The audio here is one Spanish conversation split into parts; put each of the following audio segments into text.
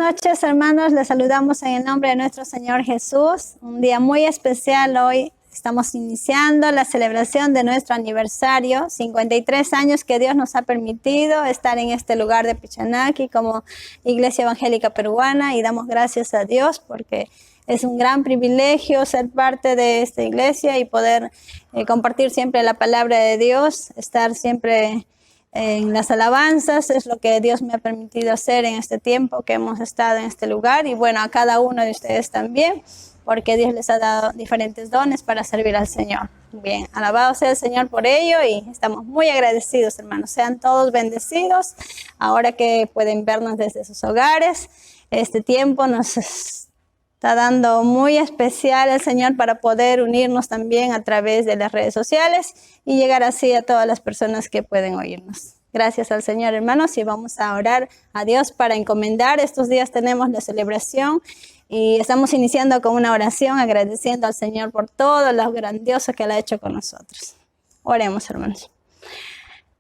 noches, hermanos. Les saludamos en el nombre de nuestro Señor Jesús. Un día muy especial hoy. Estamos iniciando la celebración de nuestro aniversario, 53 años que Dios nos ha permitido estar en este lugar de Pichanaki como Iglesia Evangélica Peruana, y damos gracias a Dios porque es un gran privilegio ser parte de esta iglesia y poder compartir siempre la palabra de Dios, estar siempre en las alabanzas. Es lo que Dios me ha permitido hacer en este tiempo que hemos estado en este lugar, y bueno, a cada uno de ustedes también, porque Dios les ha dado diferentes dones para servir al Señor. Bien, alabado sea el Señor por ello, y estamos muy agradecidos, hermanos. Sean todos bendecidos ahora que pueden vernos desde sus hogares. Este tiempo nos está dando muy especial el Señor para poder unirnos también a través de las redes sociales y llegar así a todas las personas que pueden oírnos. Gracias al Señor, hermanos, y vamos a orar a Dios para encomendar. Estos días tenemos la celebración y estamos iniciando con una oración agradeciendo al Señor por todo lo grandioso que Él ha hecho con nosotros. Oremos, hermanos.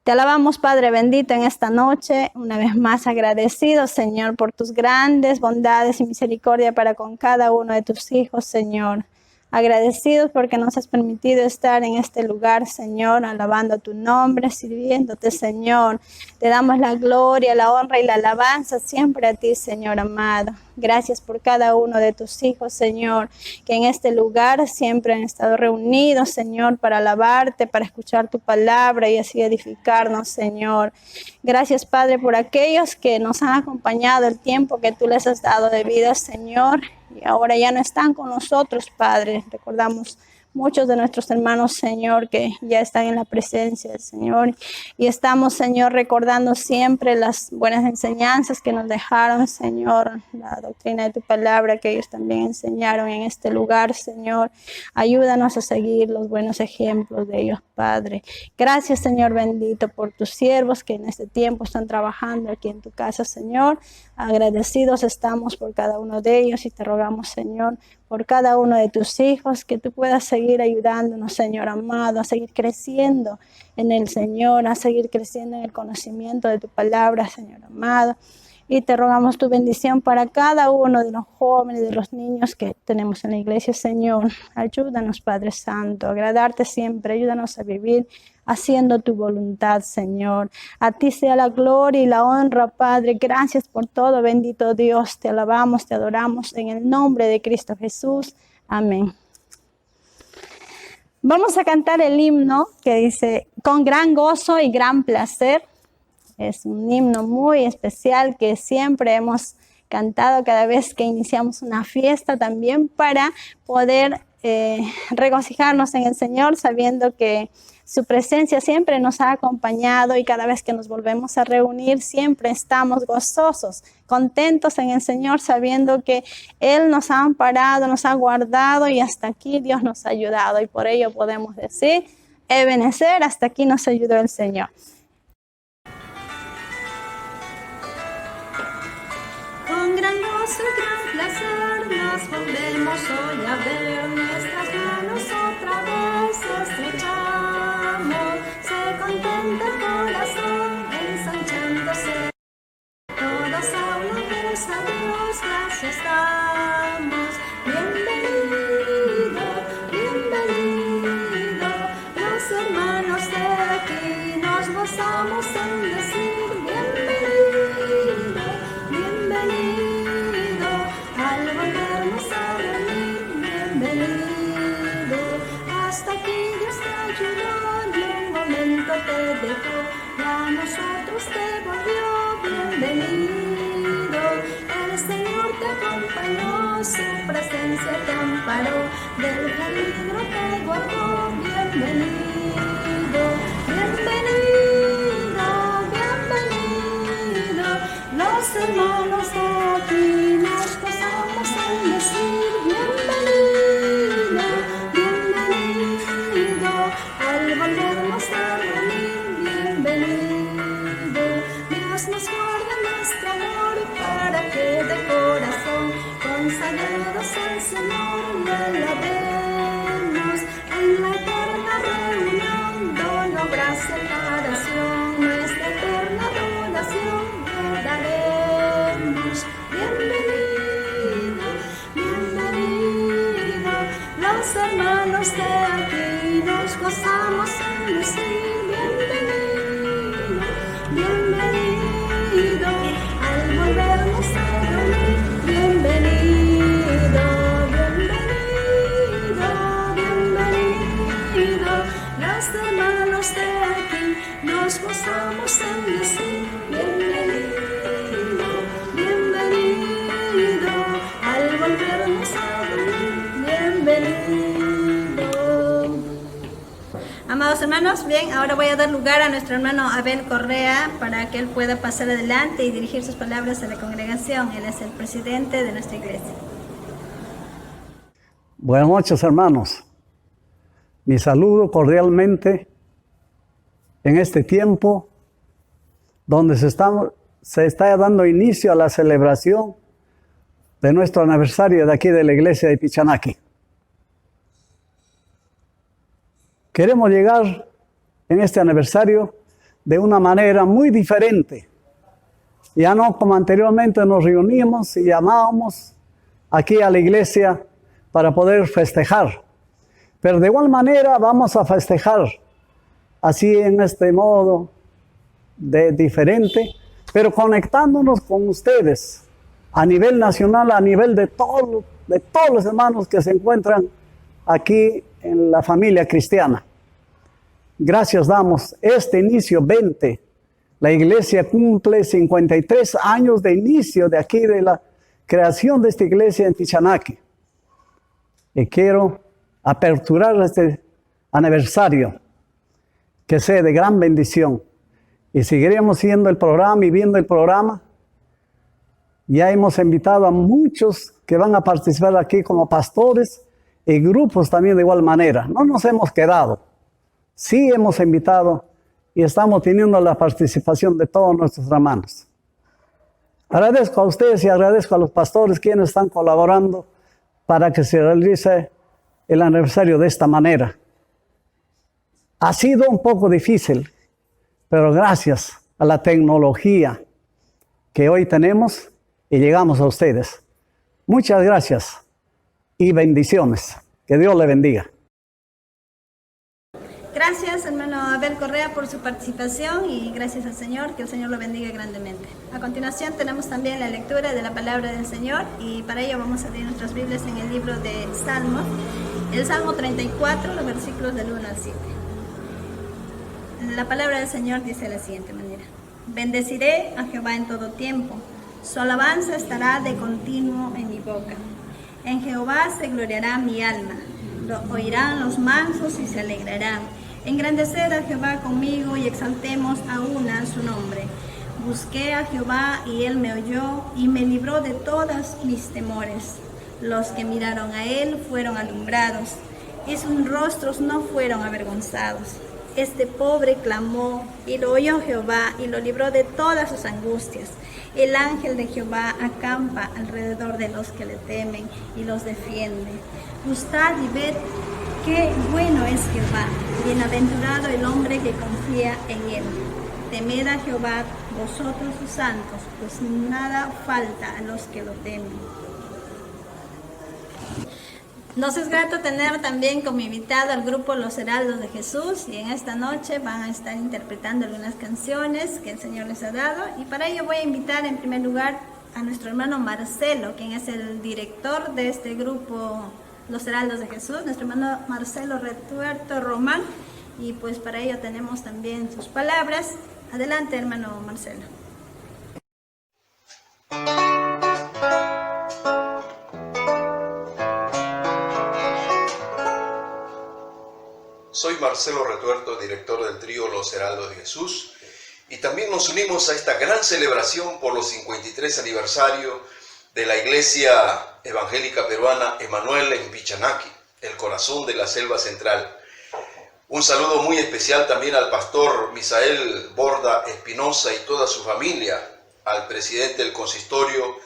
Te alabamos, Padre bendito, en esta noche, una vez más agradecidos, Señor, por tus grandes bondades y misericordia para con cada uno de tus hijos, Señor. Agradecidos porque nos has permitido estar en este lugar, Señor, alabando tu nombre, sirviéndote, Señor. Te damos la gloria, la honra y la alabanza siempre a ti, Señor amado. Gracias por cada uno de tus hijos, Señor, que en este lugar siempre han estado reunidos, Señor, para alabarte, para escuchar tu palabra y así edificarnos, Señor. Gracias, Padre, por aquellos que nos han acompañado el tiempo que tú les has dado de vida, Señor, y ahora ya no están con nosotros, Padre. Recordamos muchos de nuestros hermanos, Señor, que ya están en la presencia del Señor. Y estamos, Señor, recordando siempre las buenas enseñanzas que nos dejaron, Señor, la doctrina de tu palabra que ellos también enseñaron en este lugar, Señor. Ayúdanos a seguir los buenos ejemplos de ellos, Padre. Gracias, Señor bendito, por tus siervos que en este tiempo están trabajando aquí en tu casa, Señor. Agradecidos estamos por cada uno de ellos y te rogamos, Señor, por cada uno de tus hijos, que tú puedas seguir ayudándonos, Señor amado, a seguir creciendo en el Señor, a seguir creciendo en el conocimiento de tu palabra, Señor amado. Y te rogamos tu bendición para cada uno de los jóvenes, de los niños que tenemos en la iglesia, Señor. Ayúdanos, Padre Santo, a agradarte siempre. Ayúdanos a vivir haciendo tu voluntad, Señor. A ti sea la gloria y la honra, Padre. Gracias por todo, bendito Dios. Te alabamos, te adoramos en el nombre de Cristo Jesús. Amén. Vamos a cantar el himno que dice, con gran gozo y gran placer. Es un himno muy especial que siempre hemos cantado cada vez que iniciamos una fiesta, también para poder regocijarnos en el Señor, sabiendo que su presencia siempre nos ha acompañado, y cada vez que nos volvemos a reunir siempre estamos gozosos, contentos en el Señor, sabiendo que Él nos ha amparado, nos ha guardado, y hasta aquí Dios nos ha ayudado, y por ello podemos decir, Ebenezer, hasta aquí nos ayudó el Señor. Con gran gozo y gran placer nos volvemos hoy a ver, nuestras manos otra vez estrechamos, se contenta el corazón ensanchándose, todos hablamos a Dios, gracias damos, bienvenido, bienvenido, los hermanos de aquí nos gozamos en decir bienvenido, bienvenido, al volvernos a reunir, bienvenido, hasta aquí Dios te ayudó y un momento te dejó, y a nosotros te volvió, bienvenido, el Señor te acompañó, su presencia te amparó, del peligro te guardó, bienvenido, bienvenido, bienvenido, los hermanos de aquí nos gozamos en decir bienvenido, bienvenido, al volvernos a reunir, bienvenido, Dios nos guarda nuestro amor para que de corazón consagrados al Señor le alabemos, en la eterna reunión, don, gracia y adoración, nuestra eterna adoración le daremos, bienvenido. hermanos de aquí nos gozamos en decir bienvenido, bienvenido, al volvernos a reunir, bienvenido, bienvenido, bienvenido. Los hermanos de aquí nos gozamos en decir bienvenido, bienvenido, al volvernos a reunir, bienvenido. Amados hermanos, bien, ahora voy a dar lugar a nuestro hermano Abel Correa para que él pueda pasar adelante y dirigir sus palabras a la congregación. Él es el presidente de nuestra iglesia. Buenas noches, hermanos. Mi saludo cordialmente en este tiempo donde se está dando inicio a la celebración de nuestro aniversario de aquí de la iglesia de Pichanaki. Queremos llegar en este aniversario de una manera muy diferente. Ya no como anteriormente nos reuníamos y llamábamos aquí a la iglesia para poder festejar. Pero de igual manera vamos a festejar así en este modo de diferente, pero conectándonos con ustedes a nivel nacional, a nivel de todos los hermanos que se encuentran aquí en la familia cristiana. Gracias damos este inicio 20. La iglesia cumple 53 años de inicio de aquí de la creación de esta iglesia en Pichanaki. Y quiero aperturar este aniversario que sea de gran bendición. Y seguiremos siguiendo el programa y viendo el programa. Ya hemos invitado a muchos que van a participar aquí como pastores y grupos también de igual manera. No nos hemos quedado. Sí hemos invitado y estamos teniendo la participación de todos nuestros hermanos. Agradezco a ustedes y agradezco a los pastores quienes están colaborando para que se realice el aniversario de esta manera. Ha sido un poco difícil, pero gracias a la tecnología que hoy tenemos y llegamos a ustedes. Muchas gracias y bendiciones. Que Dios le bendiga. Gracias, hermano Abel Correa, por su participación y gracias al Señor, que el Señor lo bendiga grandemente. A continuación tenemos también la lectura de la palabra del Señor y para ello vamos a abrir nuestras Biblias en el libro de Salmos, el Salmo 34, los versículos del 1 al 7. La palabra del Señor dice de la siguiente manera: Bendeciré a Jehová en todo tiempo, su alabanza estará de continuo en mi boca. En Jehová se gloriará mi alma, lo oirán los mansos y se alegrarán. Engrandeced a Jehová conmigo y exaltemos a una su nombre. Busqué a Jehová y él me oyó y me libró de todos mis temores. Los que miraron a él fueron alumbrados y sus rostros no fueron avergonzados. Este pobre clamó y lo oyó Jehová y lo libró de todas sus angustias. El ángel de Jehová acampa alrededor de los que le temen y los defiende. Gustad y ved qué bueno es Jehová, bienaventurado el hombre que confía en él. Temed a Jehová vosotros sus santos, pues nada falta a los que lo temen. Nos es grato tener también como invitado al grupo Los Heraldos de Jesús y en esta noche van a estar interpretando algunas canciones que el Señor les ha dado y para ello voy a invitar en primer lugar a nuestro hermano Marcelo, quien es el director de este grupo Los Heraldos de Jesús, nuestro hermano Marcelo Retuerto Román, y pues para ello tenemos también sus palabras. Adelante, hermano Marcelo. Soy Marcelo Retuerto, director del trío Los Heraldos de Jesús, y también nos unimos a esta gran celebración por los 53 aniversario de la Iglesia Evangélica Peruana Emanuel en Pichanaki, el corazón de la selva central. Un saludo muy especial también al pastor Misael Borda Espinosa y toda su familia, al presidente del consistorio,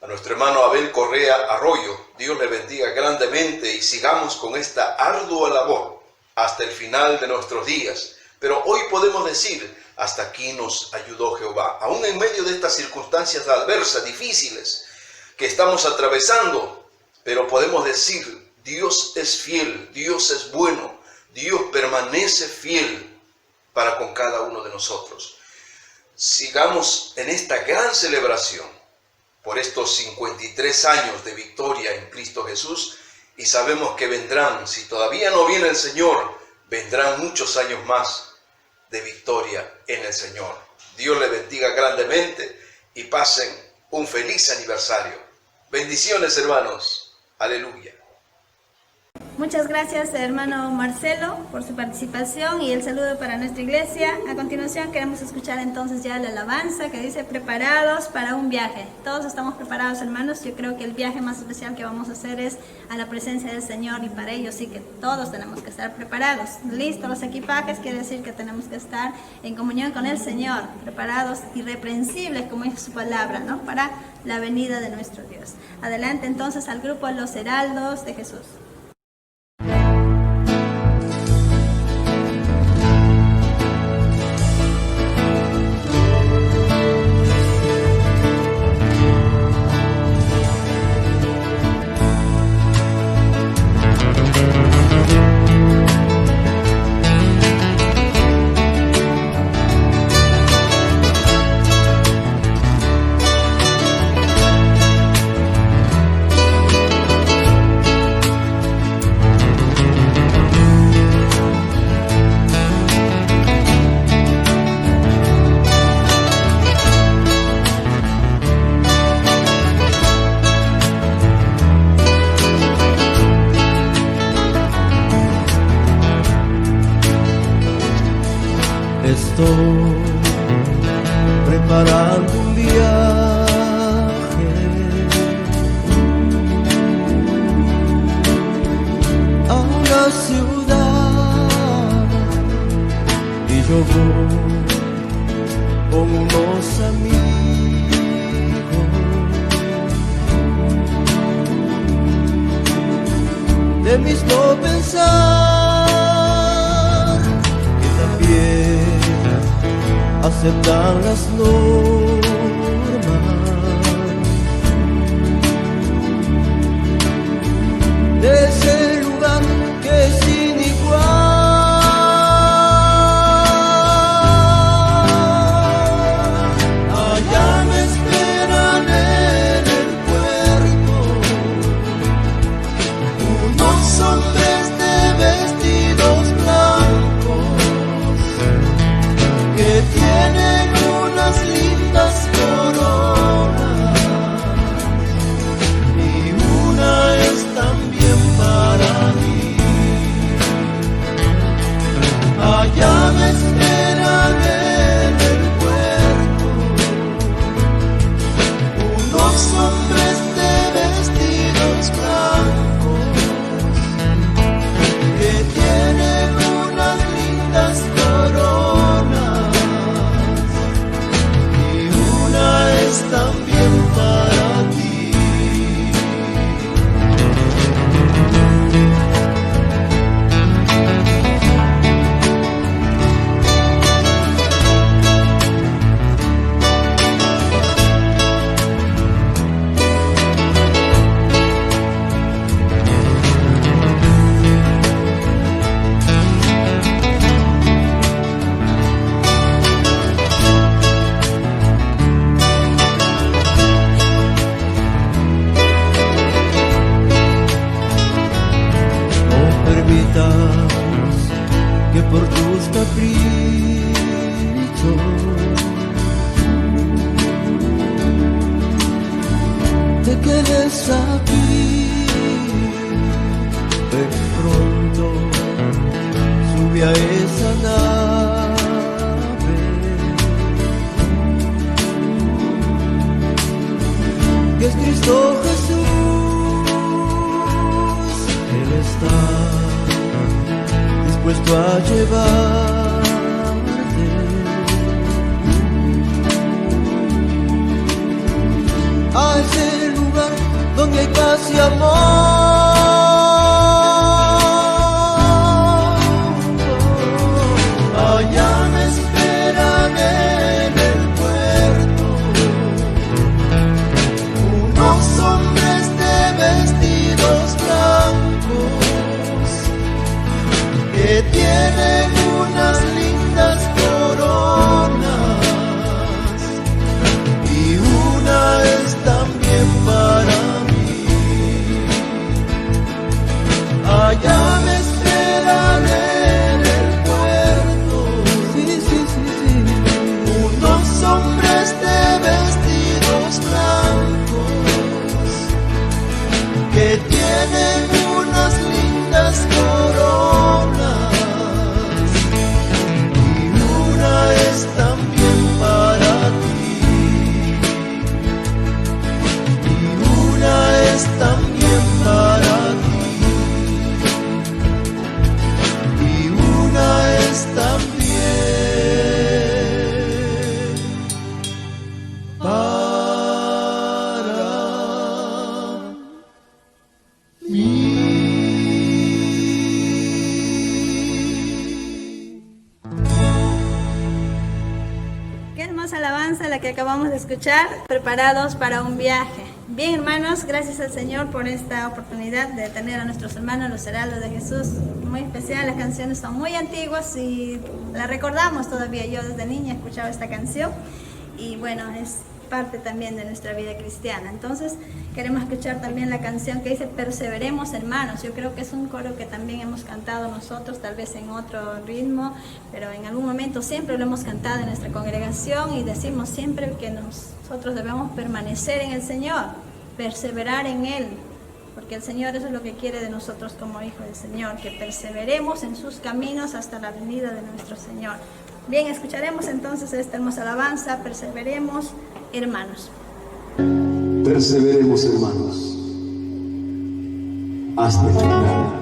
a nuestro hermano Abel Correa Arroyo. Dios le bendiga grandemente y sigamos con esta ardua labor hasta el final de nuestros días. Pero hoy podemos decir, hasta aquí nos ayudó Jehová. Aún en medio de estas circunstancias adversas, difíciles, que estamos atravesando, pero podemos decir, Dios es fiel, Dios es bueno, Dios permanece fiel para con cada uno de nosotros. Sigamos en esta gran celebración por estos 53 años de victoria en Cristo Jesús, y sabemos que vendrán, si todavía no viene el Señor, vendrán muchos años más de victoria en el Señor. Dios le bendiga grandemente y pasen un feliz aniversario. Bendiciones, hermanos. Aleluya. Muchas gracias, hermano Marcelo, por su participación y el saludo para nuestra iglesia. A continuación queremos escuchar entonces ya la alabanza que dice: preparados para un viaje. Todos estamos preparados, hermanos. Yo creo que el viaje más especial que vamos a hacer es a la presencia del Señor, y para ello sí que todos tenemos que estar preparados. Listos los equipajes, quiere decir que tenemos que estar en comunión con el Señor, preparados, irreprensibles, como dice su palabra, ¿no? Para la venida de nuestro Dios. Adelante entonces al grupo Los Heraldos de Jesús. Estoy preparando un viaje a una ciudad, y yo voy con unos amigos de mismo pensar, que también aceptan las normas de ese lugar que es sin igual. Allá me esperan en el puerto unos hombres de vestidos blancos que tienen unas lindas coronas, y una es también para mí. Allá me esperan en el puerto unos hombres de vestidos blancos que tienen unas lindas coronas, es también para ti. Que por tus caprichos te quedes aquí. Ven pronto, sube a esa nave, que es Cristo Jesús. Él está dispuesto a llevarte a ese lugar donde hay paz hermosa alabanza la que acabamos de escuchar, preparados para un viaje. Bien, hermanos, gracias al Señor por esta oportunidad de tener a nuestros hermanos los heraldos de Jesús. Muy especial, las canciones son muy antiguas y las recordamos todavía. Yo desde niña escuchaba esta canción y bueno, es parte también de nuestra vida cristiana. Entonces queremos escuchar también la canción que dice perseveremos, hermanos. Yo creo que es un coro que también hemos cantado nosotros, tal vez en otro ritmo, pero en algún momento siempre lo hemos cantado en nuestra congregación y decimos siempre que nosotros debemos permanecer en el Señor, perseverar en Él, porque el Señor eso es lo que quiere de nosotros como hijos del Señor, que perseveremos en sus caminos hasta la venida de nuestro Señor. Bien, escucharemos entonces esta hermosa alabanza, perseveremos, hermanos. Perseveremos, hermanos, hasta el final.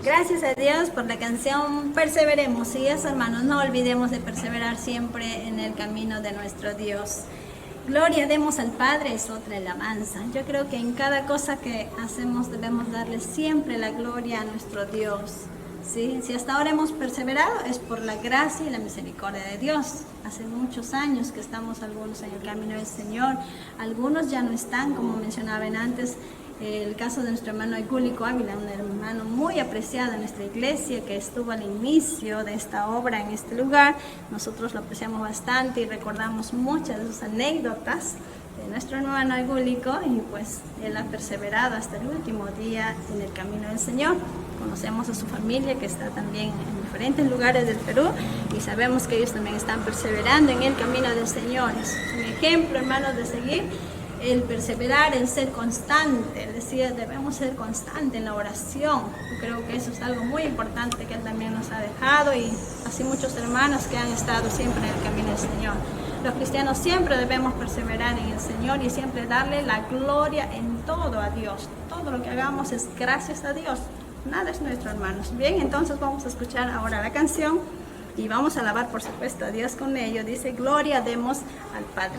Gracias a Dios por la canción Perseveremos. Y eso, hermanos, no olvidemos de perseverar siempre en el camino de nuestro Dios. Gloria demos al Padre es otra alabanza. Yo creo que en cada cosa que hacemos debemos darle siempre la gloria a nuestro Dios. ¿Sí? Si hasta ahora hemos perseverado es por la gracia y la misericordia de Dios. Hace muchos años que estamos algunos en el camino del Señor, algunos ya no están, como mencionaban antes. El caso de nuestro hermano Aigúlico Ávila, un hermano muy apreciado en nuestra iglesia que estuvo al inicio de esta obra en este lugar. Nosotros lo apreciamos bastante y recordamos muchas de sus anécdotas de nuestro hermano Aigúlico, y pues él ha perseverado hasta el último día en el camino del Señor. Conocemos a su familia que está también en diferentes lugares del Perú y sabemos que ellos también están perseverando en el camino del Señor. Es un ejemplo, hermanos, de seguir. El perseverar, el ser constante, es decir, debemos ser constantes en la oración. Yo creo que eso es algo muy importante que Él también nos ha dejado, y así muchos hermanos que han estado siempre en el camino del Señor. Los cristianos siempre debemos perseverar en el Señor y siempre darle la gloria en todo a Dios. Todo lo que hagamos es gracias a Dios. Nada es nuestro, hermanos. Bien, entonces vamos a escuchar ahora la canción y vamos a alabar, por supuesto, a Dios con ello. Dice, gloria demos al Padre.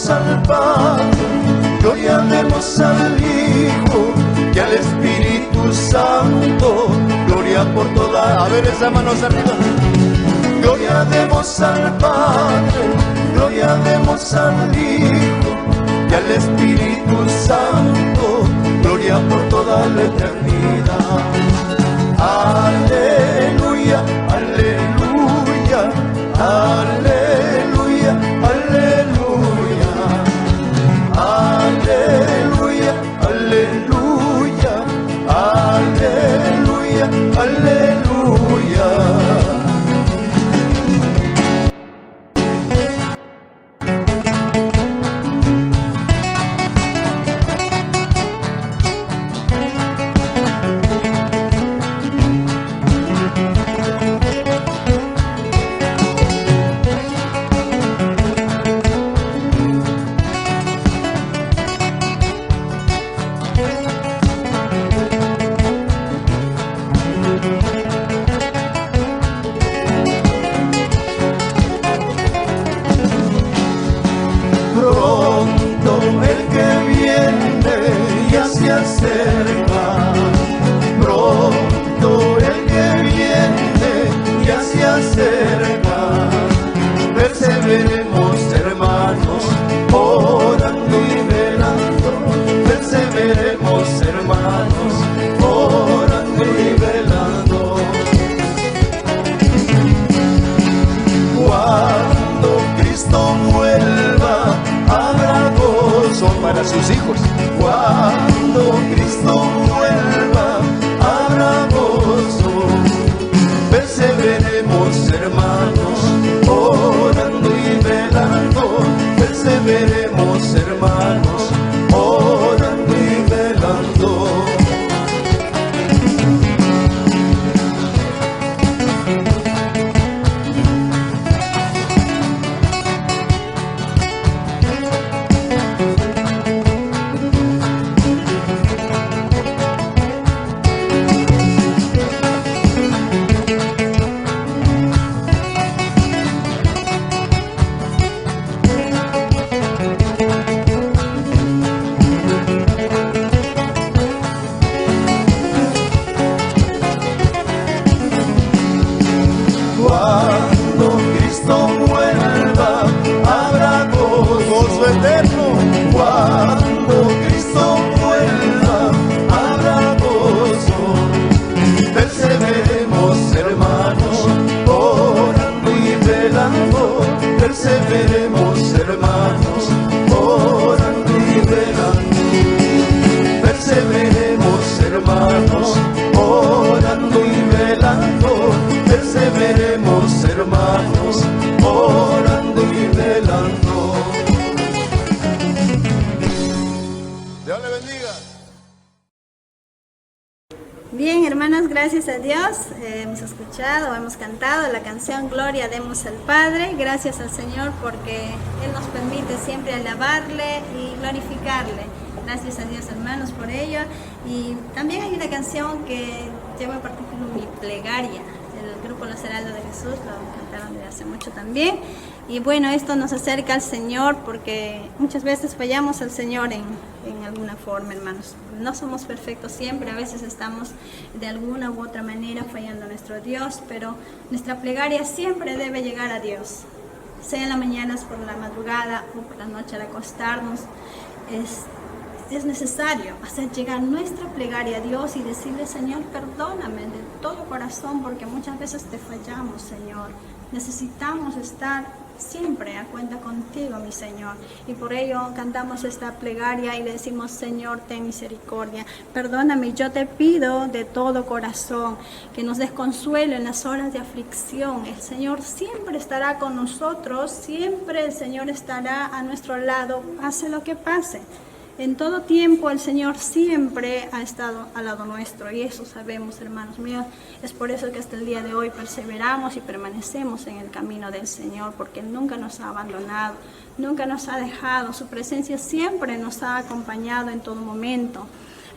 Al Padre, gloria demos al Hijo y al Espíritu Santo, gloria por toda. A ver, esas manos arriba. Gloria demos al Padre, gloria demos al Hijo y al Espíritu Santo, gloria por toda la eternidad. Aleluya, aleluya, aleluya, aleluya. Aleluya, aleluya, aleluya, aleluya. Para sus hijos. Cuando Cristo vuelva, habrá gozo. Perseveremos, hermanos, orando y velando. Perseveremos, hermanos, orando y velando. Cuando Cristo vuelva, habrá gozo eterno. Cuando Cristo vuelva, habrá gozo. Perseveremos, hermanos, orando y velando. Perseveremos, hermanos, orando y velando. Perseveremos, hermanos, orando y velando. Perseveremos, hermanos, orando y velando. Dios le bendiga. Bien, hermanos, gracias a Dios. Hemos escuchado, hemos cantado la canción Gloria demos al Padre. Gracias al Señor porque Él nos permite siempre alabarle y glorificarle. Gracias a Dios, hermanos, por ello. Y también hay una canción que lleva por título Mi Plegaria. El grupo Los Heraldos de Jesús lo cantaron desde hace mucho también. Y bueno, esto nos acerca al Señor porque muchas veces fallamos al Señor en alguna forma, hermanos. No somos perfectos siempre, a veces estamos de alguna u otra manera fallando a nuestro Dios, pero nuestra plegaria siempre debe llegar a Dios. Sea en la mañana, por la madrugada o por la noche al acostarnos. Es necesario hacer llegar nuestra plegaria a Dios y decirle, Señor, perdóname de todo corazón porque muchas veces te fallamos, Señor. Necesitamos estar siempre cuenta contigo, mi Señor. Y por ello cantamos esta plegaria y le decimos: Señor, ten misericordia. Perdóname, yo te pido de todo corazón que nos des consuelo en las horas de aflicción. El Señor siempre estará con nosotros, siempre el Señor estará a nuestro lado, pase lo que pase. En todo tiempo el Señor siempre ha estado al lado nuestro, y eso sabemos, hermanos míos. Es por eso que hasta el día de hoy perseveramos y permanecemos en el camino del Señor, porque Él nunca nos ha abandonado, nunca nos ha dejado. Su presencia siempre nos ha acompañado en todo momento.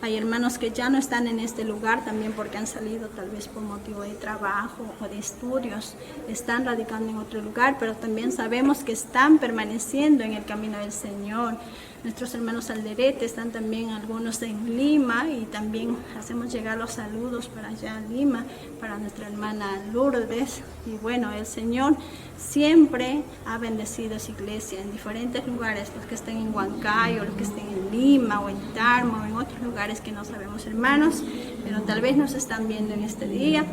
Hay hermanos que ya no están en este lugar también porque han salido tal vez por motivo de trabajo o de estudios, están radicando en otro lugar, pero también sabemos que están permaneciendo en el camino del Señor. Nuestros hermanos Alderete están también algunos en Lima, y también hacemos llegar los saludos para allá en Lima, para nuestra hermana Lourdes. Y bueno, el Señor siempre ha bendecido esa iglesia en diferentes lugares, los que estén en Huancayo, los que estén en Lima o en Tarma o en otros lugares que no sabemos, hermanos, pero tal vez nos están viendo en este día.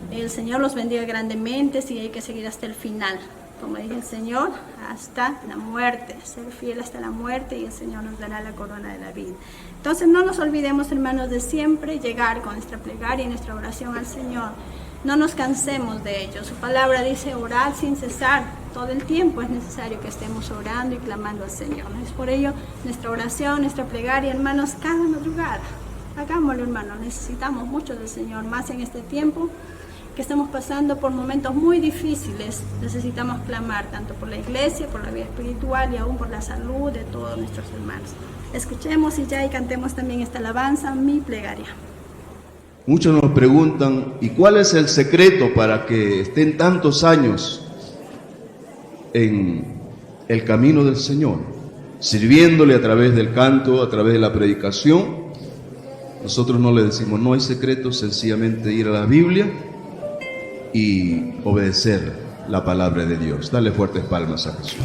El Señor los bendiga grandemente, si hay que seguir hasta el final. Como dice el Señor, hasta la muerte, ser fiel hasta la muerte, y el Señor nos dará la corona de la vida. Entonces no nos olvidemos, hermanos, de siempre llegar con nuestra plegaria y nuestra oración al Señor. No nos cansemos de ello. Su palabra dice: orad sin cesar. Todo el tiempo es necesario que estemos orando y clamando al Señor. Es por ello nuestra oración, nuestra plegaria, hermanos, cada madrugada. Hagámoslo, hermanos. Necesitamos mucho del Señor, más en este tiempo que estamos pasando por momentos muy difíciles. Necesitamos clamar tanto por la iglesia, por la vida espiritual y aún por la salud de todos nuestros hermanos. Escuchemos y cantemos también esta alabanza, mi plegaria. Muchos nos preguntan: ¿y cuál es el secreto para que estén tantos años en el camino del Señor, sirviéndole a través del canto, a través de la predicación? Nosotros no le decimos: no hay secreto, sencillamente ir a la Biblia y obedecer la palabra de Dios. Dale fuertes palmas a Jesús.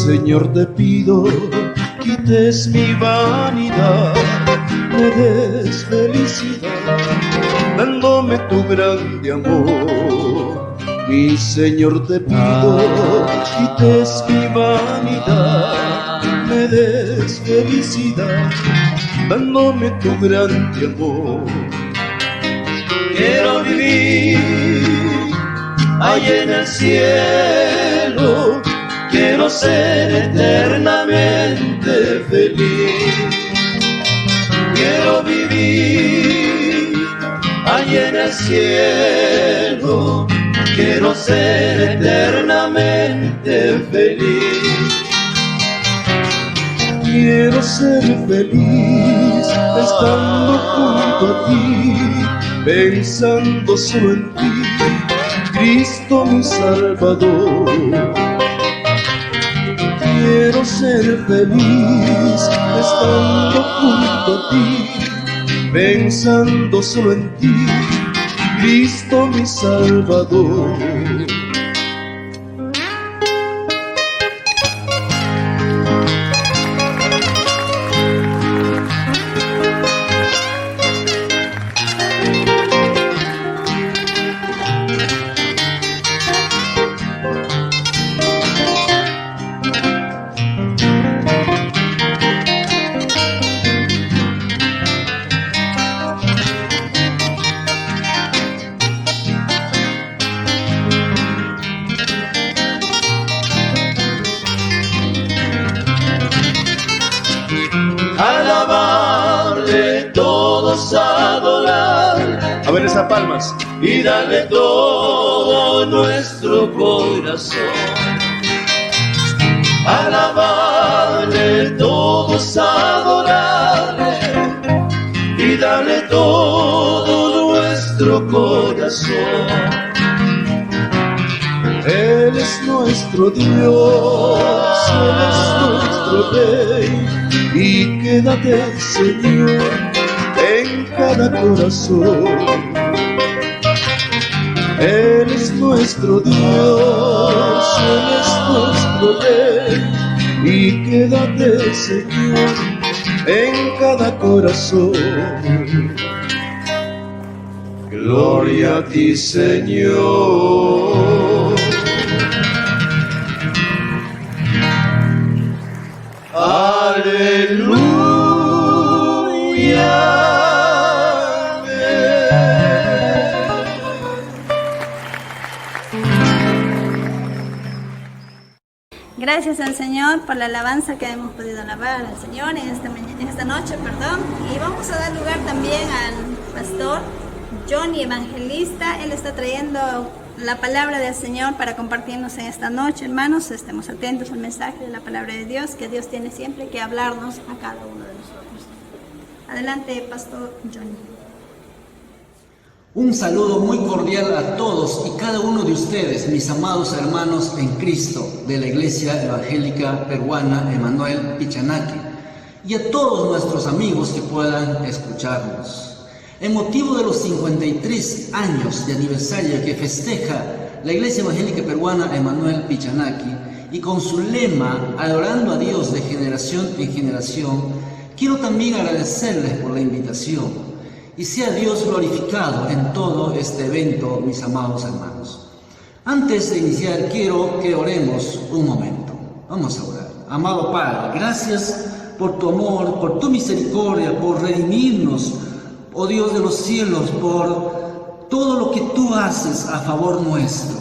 Señor, te pido, quites mi vanidad, me des felicidad, dándome tu grande amor. Mi Señor, te pido, quites mi vanidad, me des felicidad, dándome tu grande amor. Quiero vivir allá en el cielo, quiero ser eternamente feliz. Quiero vivir allá en el cielo, quiero ser eternamente feliz. Quiero ser feliz estando junto a ti, pensando solo en ti, Cristo mi Salvador. Quiero ser feliz estando junto a ti, pensando solo en ti, Cristo mi Salvador. Alabarle, todos adorarle, a ver esas palmas, y darle todo nuestro corazón. Alabarle, todos adorarle, y dale todo nuestro corazón. Él es nuestro Dios, Él es nuestro Rey, y quédate, Señor, en cada corazón. Él es nuestro Dios, Él es nuestro Rey, y quédate, Señor, en cada corazón. Gloria a ti, Señor. Aleluya. Gracias al Señor por la alabanza que hemos podido alabar al Señor en esta noche, y vamos a dar lugar también al pastor Johnny Evangelista. Él está trayendo la palabra del Señor para compartirnos en esta noche. Hermanos, estemos atentos al mensaje de la palabra de Dios, que Dios tiene siempre que hablarnos a cada uno de nosotros. Adelante, pastor Johnny. Un saludo muy cordial a todos y cada uno de ustedes, mis amados hermanos en Cristo de la Iglesia Evangélica Peruana Emanuel Pichanaki, y a todos nuestros amigos que puedan escucharnos. En motivo de los 53 años de aniversario que festeja la Iglesia Evangélica Peruana Emanuel Pichanaki, y con su lema Adorando a Dios de generación en generación, quiero también agradecerles por la invitación. Y sea Dios glorificado en todo este evento, mis amados hermanos. Antes de iniciar, quiero que oremos un momento. Vamos a orar. Amado Padre, gracias por tu amor, por tu misericordia, por redimirnos, oh Dios de los cielos, por todo lo que tú haces a favor nuestro.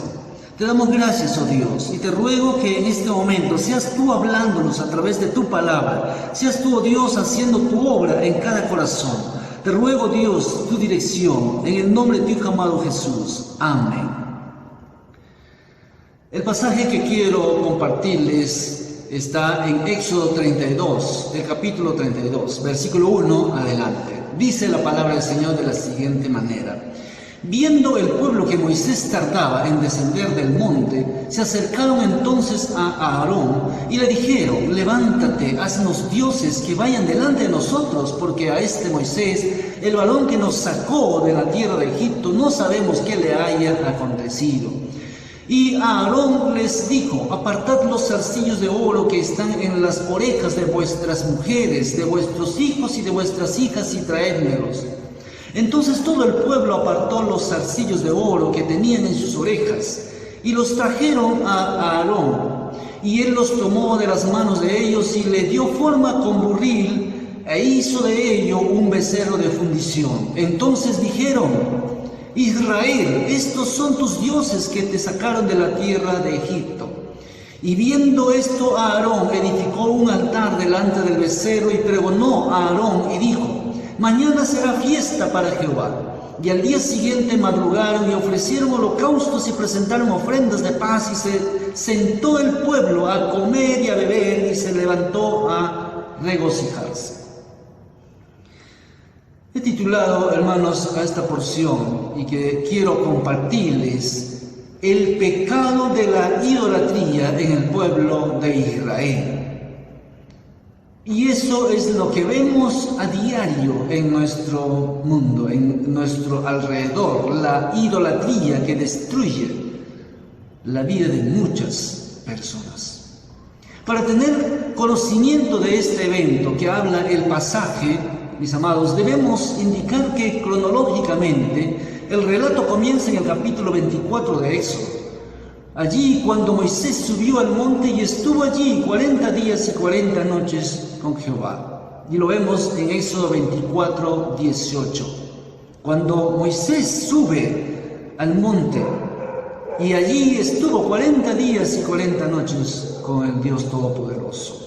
Te damos gracias, oh Dios, y te ruego que en este momento seas tú hablándonos a través de tu palabra, seas tú, oh Dios, haciendo tu obra en cada corazón. Te ruego, Dios, tu dirección, en el nombre de tu amado Jesús. Amén. El pasaje que quiero compartirles está en Éxodo 32, el capítulo 32, versículo 1 adelante. Dice la palabra del Señor de la siguiente manera: Viendo el pueblo que Moisés tardaba en descender del monte, se acercaron entonces a Aarón y le dijeron: Levántate, haznos dioses que vayan delante de nosotros, porque a este Moisés, el varón que nos sacó de la tierra de Egipto, no sabemos qué le haya acontecido. Y Aarón les dijo: Apartad los zarcillos de oro que están en las orejas de vuestras mujeres, de vuestros hijos y de vuestras hijas, y traédmelos. Entonces todo el pueblo apartó los zarcillos de oro que tenían en sus orejas, y los trajeron a Aarón, y él los tomó de las manos de ellos, y le dio forma con burril, e hizo de ello un becerro de fundición. Entonces dijeron: Israel, estos son tus dioses que te sacaron de la tierra de Egipto. Y viendo esto, Aarón edificó un altar delante del becerro, y pregonó a Aarón y dijo: Mañana será fiesta para Jehová. Y al día siguiente madrugaron y ofrecieron holocaustos y presentaron ofrendas de paz, y se sentó el pueblo a comer y a beber, y se levantó a regocijarse. He titulado, hermanos, a esta porción, y que quiero compartirles, el pecado de la idolatría en el pueblo de Israel. Y eso es lo que vemos a diario en nuestro mundo, en nuestro alrededor, la idolatría que destruye la vida de muchas personas. Para tener conocimiento de este evento que habla el pasaje, mis amados, debemos indicar que cronológicamente el relato comienza en el capítulo 24 de Éxodo. Allí, cuando Moisés subió al monte y estuvo allí 40 días y 40 noches con Jehová. Y lo vemos en Éxodo 24, 18. Cuando Moisés sube al monte y allí estuvo 40 días y 40 noches con el Dios Todopoderoso.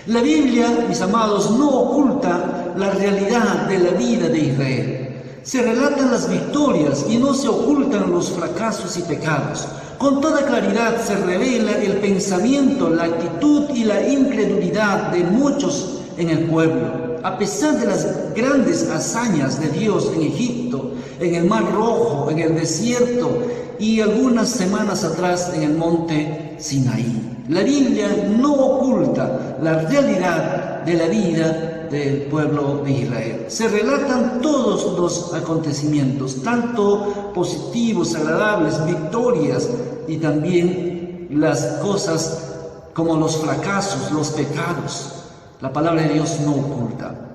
La Biblia, mis amados, no oculta la realidad de la vida de Israel. Se relatan las victorias y no se ocultan los fracasos y pecados. Con toda claridad se revela el pensamiento, la actitud y la incredulidad de muchos en el pueblo. a pesar de las grandes hazañas de Dios en Egipto, en el Mar Rojo, en el desierto y algunas semanas atrás en el monte Sinaí. La Biblia no oculta la realidad de la vida del pueblo de Israel. Se relatan todos los acontecimientos, tanto positivos, agradables, victorias y también las cosas como los fracasos, los pecados. La palabra de Dios no oculta.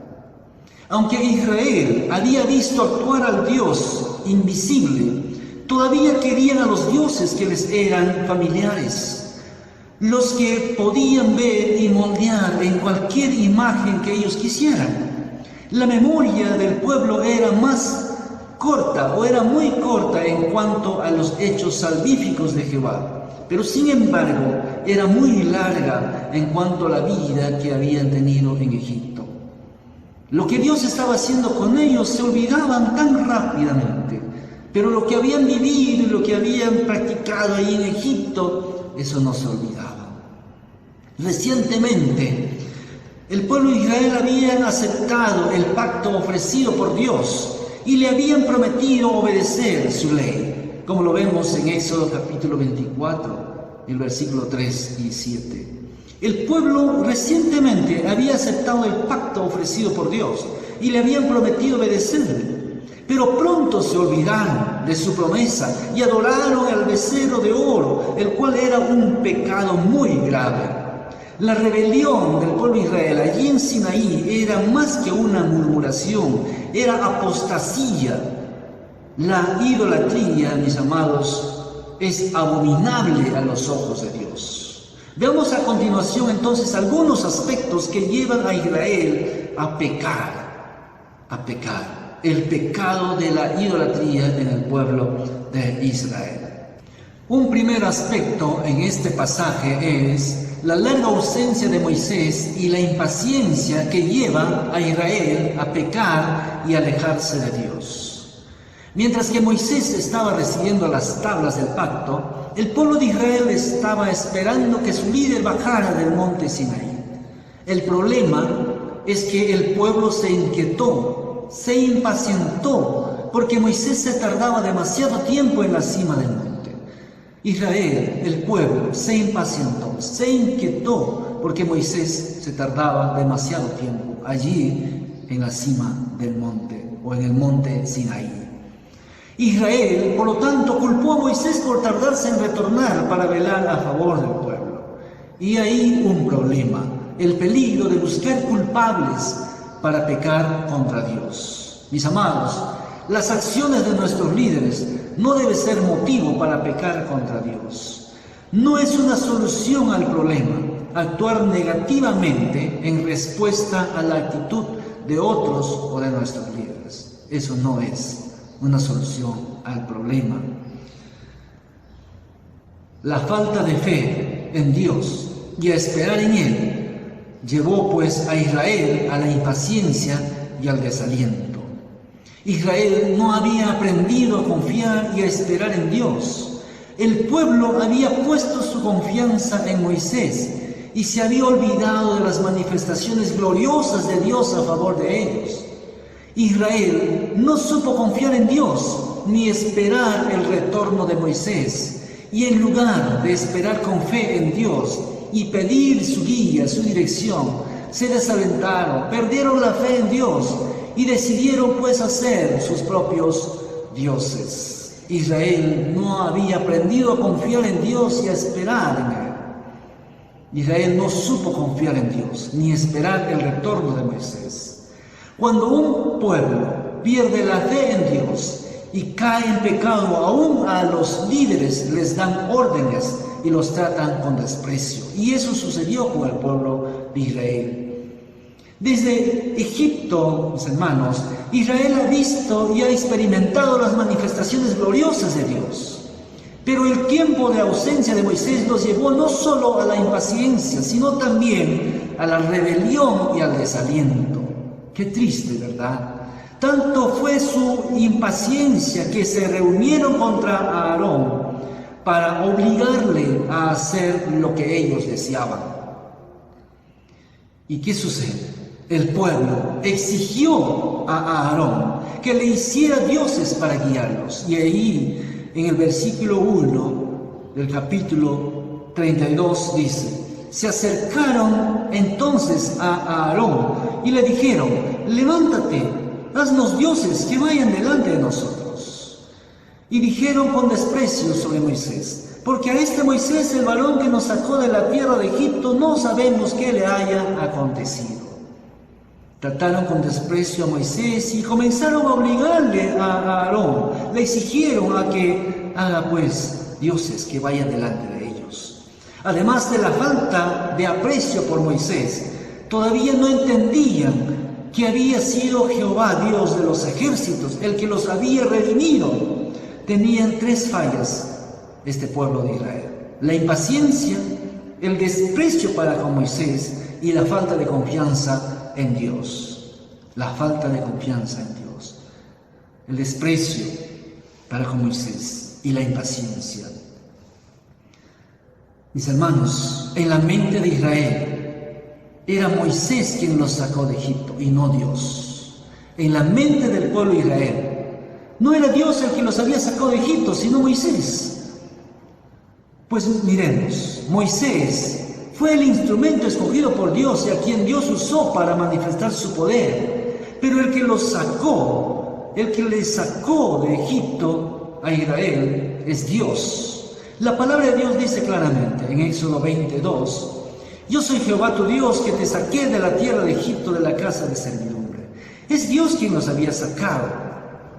Aunque Israel había visto actuar al Dios invisible, todavía querían a los dioses que les eran familiares, los que podían ver y moldear en cualquier imagen que ellos quisieran. La memoria del pueblo era más corta o era muy corta en cuanto a los hechos salvíficos de Jehová. Pero sin embargo, era muy larga en cuanto a la vida que habían tenido en Egipto. Lo que Dios estaba haciendo con ellos se olvidaban tan rápidamente, pero lo que habían vivido y lo que habían practicado ahí en Egipto, eso no se olvidaba. Recientemente, el pueblo de Israel había aceptado el pacto ofrecido por Dios y le habían prometido obedecer su ley, como lo vemos en Éxodo capítulo 24, el versículo 3 y 7. El pueblo recientemente había aceptado el pacto ofrecido por Dios y le habían prometido obedecerle, pero pronto se olvidaron de su promesa y adoraron al becerro de oro, el cual era un pecado muy grave. La rebelión del pueblo de Israel allí en Sinaí era más que una murmuración, era apostasía. La idolatría, mis amados, es abominable a los ojos de Dios. Veamos a continuación entonces algunos aspectos que llevan a Israel a pecar. El pecado de la idolatría en el pueblo de Israel. Un primer aspecto en este pasaje es la larga ausencia de Moisés y la impaciencia que lleva a Israel a pecar y alejarse de Dios. Mientras que Moisés estaba recibiendo las tablas del pacto, el pueblo de Israel estaba esperando que su líder bajara del monte Sinaí. El problema es que el pueblo se inquietó, se impacientó, porque Moisés se tardaba demasiado tiempo en la cima del monte. Israel, el pueblo, se impacientó, se inquietó, porque Moisés se tardaba demasiado tiempo allí en la cima del monte o en el monte Sinaí. Israel, por lo tanto, culpó a Moisés por tardarse en retornar para velar a favor del pueblo. Y ahí un problema, el peligro de buscar culpables para pecar contra Dios. Mis amados, las acciones de nuestros líderes no deben ser motivo para pecar contra Dios. No es una solución al problema actuar negativamente en respuesta a la actitud de otros o de nuestros líderes. Eso no es una solución al problema. La falta de fe en Dios y a esperar en Él llevó pues a Israel a la impaciencia y al desaliento. Israel no había aprendido a confiar y a esperar en Dios. El pueblo había puesto su confianza en Moisés y se había olvidado de las manifestaciones gloriosas de Dios a favor de ellos. Israel no supo confiar en Dios ni esperar el retorno de Moisés, y en lugar de esperar con fe en Dios y pedir su guía, su dirección, se desalentaron, perdieron la fe en Dios y decidieron pues hacer sus propios dioses. Israel no había aprendido a confiar en Dios y a esperar en Él. Israel no supo confiar en Dios ni esperar el retorno de Moisés. Cuando un pueblo pierde la fe en Dios y cae en pecado, aún a los líderes les dan órdenes y los tratan con desprecio. Y eso sucedió con el pueblo de Israel. Desde Egipto, mis hermanos, Israel ha visto y ha experimentado las manifestaciones gloriosas de Dios. Pero el tiempo de ausencia de Moisés los llevó no solo a la impaciencia, sino también a la rebelión y al desaliento. Qué triste, ¿verdad? Tanto fue su impaciencia que se reunieron contra Aarón para obligarle a hacer lo que ellos deseaban. ¿Y qué sucede? el pueblo exigió a Aarón que le hiciera dioses para guiarlos. Y ahí, en el versículo 1 del capítulo 32 dice: se acercaron entonces a Aarón y le dijeron: levántate, haznos dioses que vayan delante de nosotros. Y dijeron con desprecio sobre Moisés: porque a este Moisés, el varón que nos sacó de la tierra de Egipto, no sabemos qué le haya acontecido. Trataron con desprecio a Moisés y comenzaron a obligarle a Aarón. Le exigieron a que haga pues dioses que vayan delante de ellos. Además de la falta de aprecio por Moisés, todavía no entendían que había sido Jehová, Dios de los ejércitos, el que los había redimido. Tenían 3 fallas este pueblo de Israel: la impaciencia, el desprecio para con Moisés y la falta de confianza en Dios. La falta de confianza en Dios, el desprecio para con Moisés y la impaciencia. Mis hermanos, en la mente de Israel era Moisés quien los sacó de Egipto y no Dios. En la mente del pueblo de Israel no era Dios el que los había sacado de Egipto, sino Moisés. Pues miremos, Moisés fue el instrumento escogido por Dios y a quien Dios usó para manifestar su poder. Pero el que los sacó, el que les sacó de Egipto a Israel es Dios. La palabra de Dios dice claramente en Éxodo 22: yo soy Jehová tu Dios que te saqué de la tierra de Egipto, de la casa de servidumbre. Es Dios quien los había sacado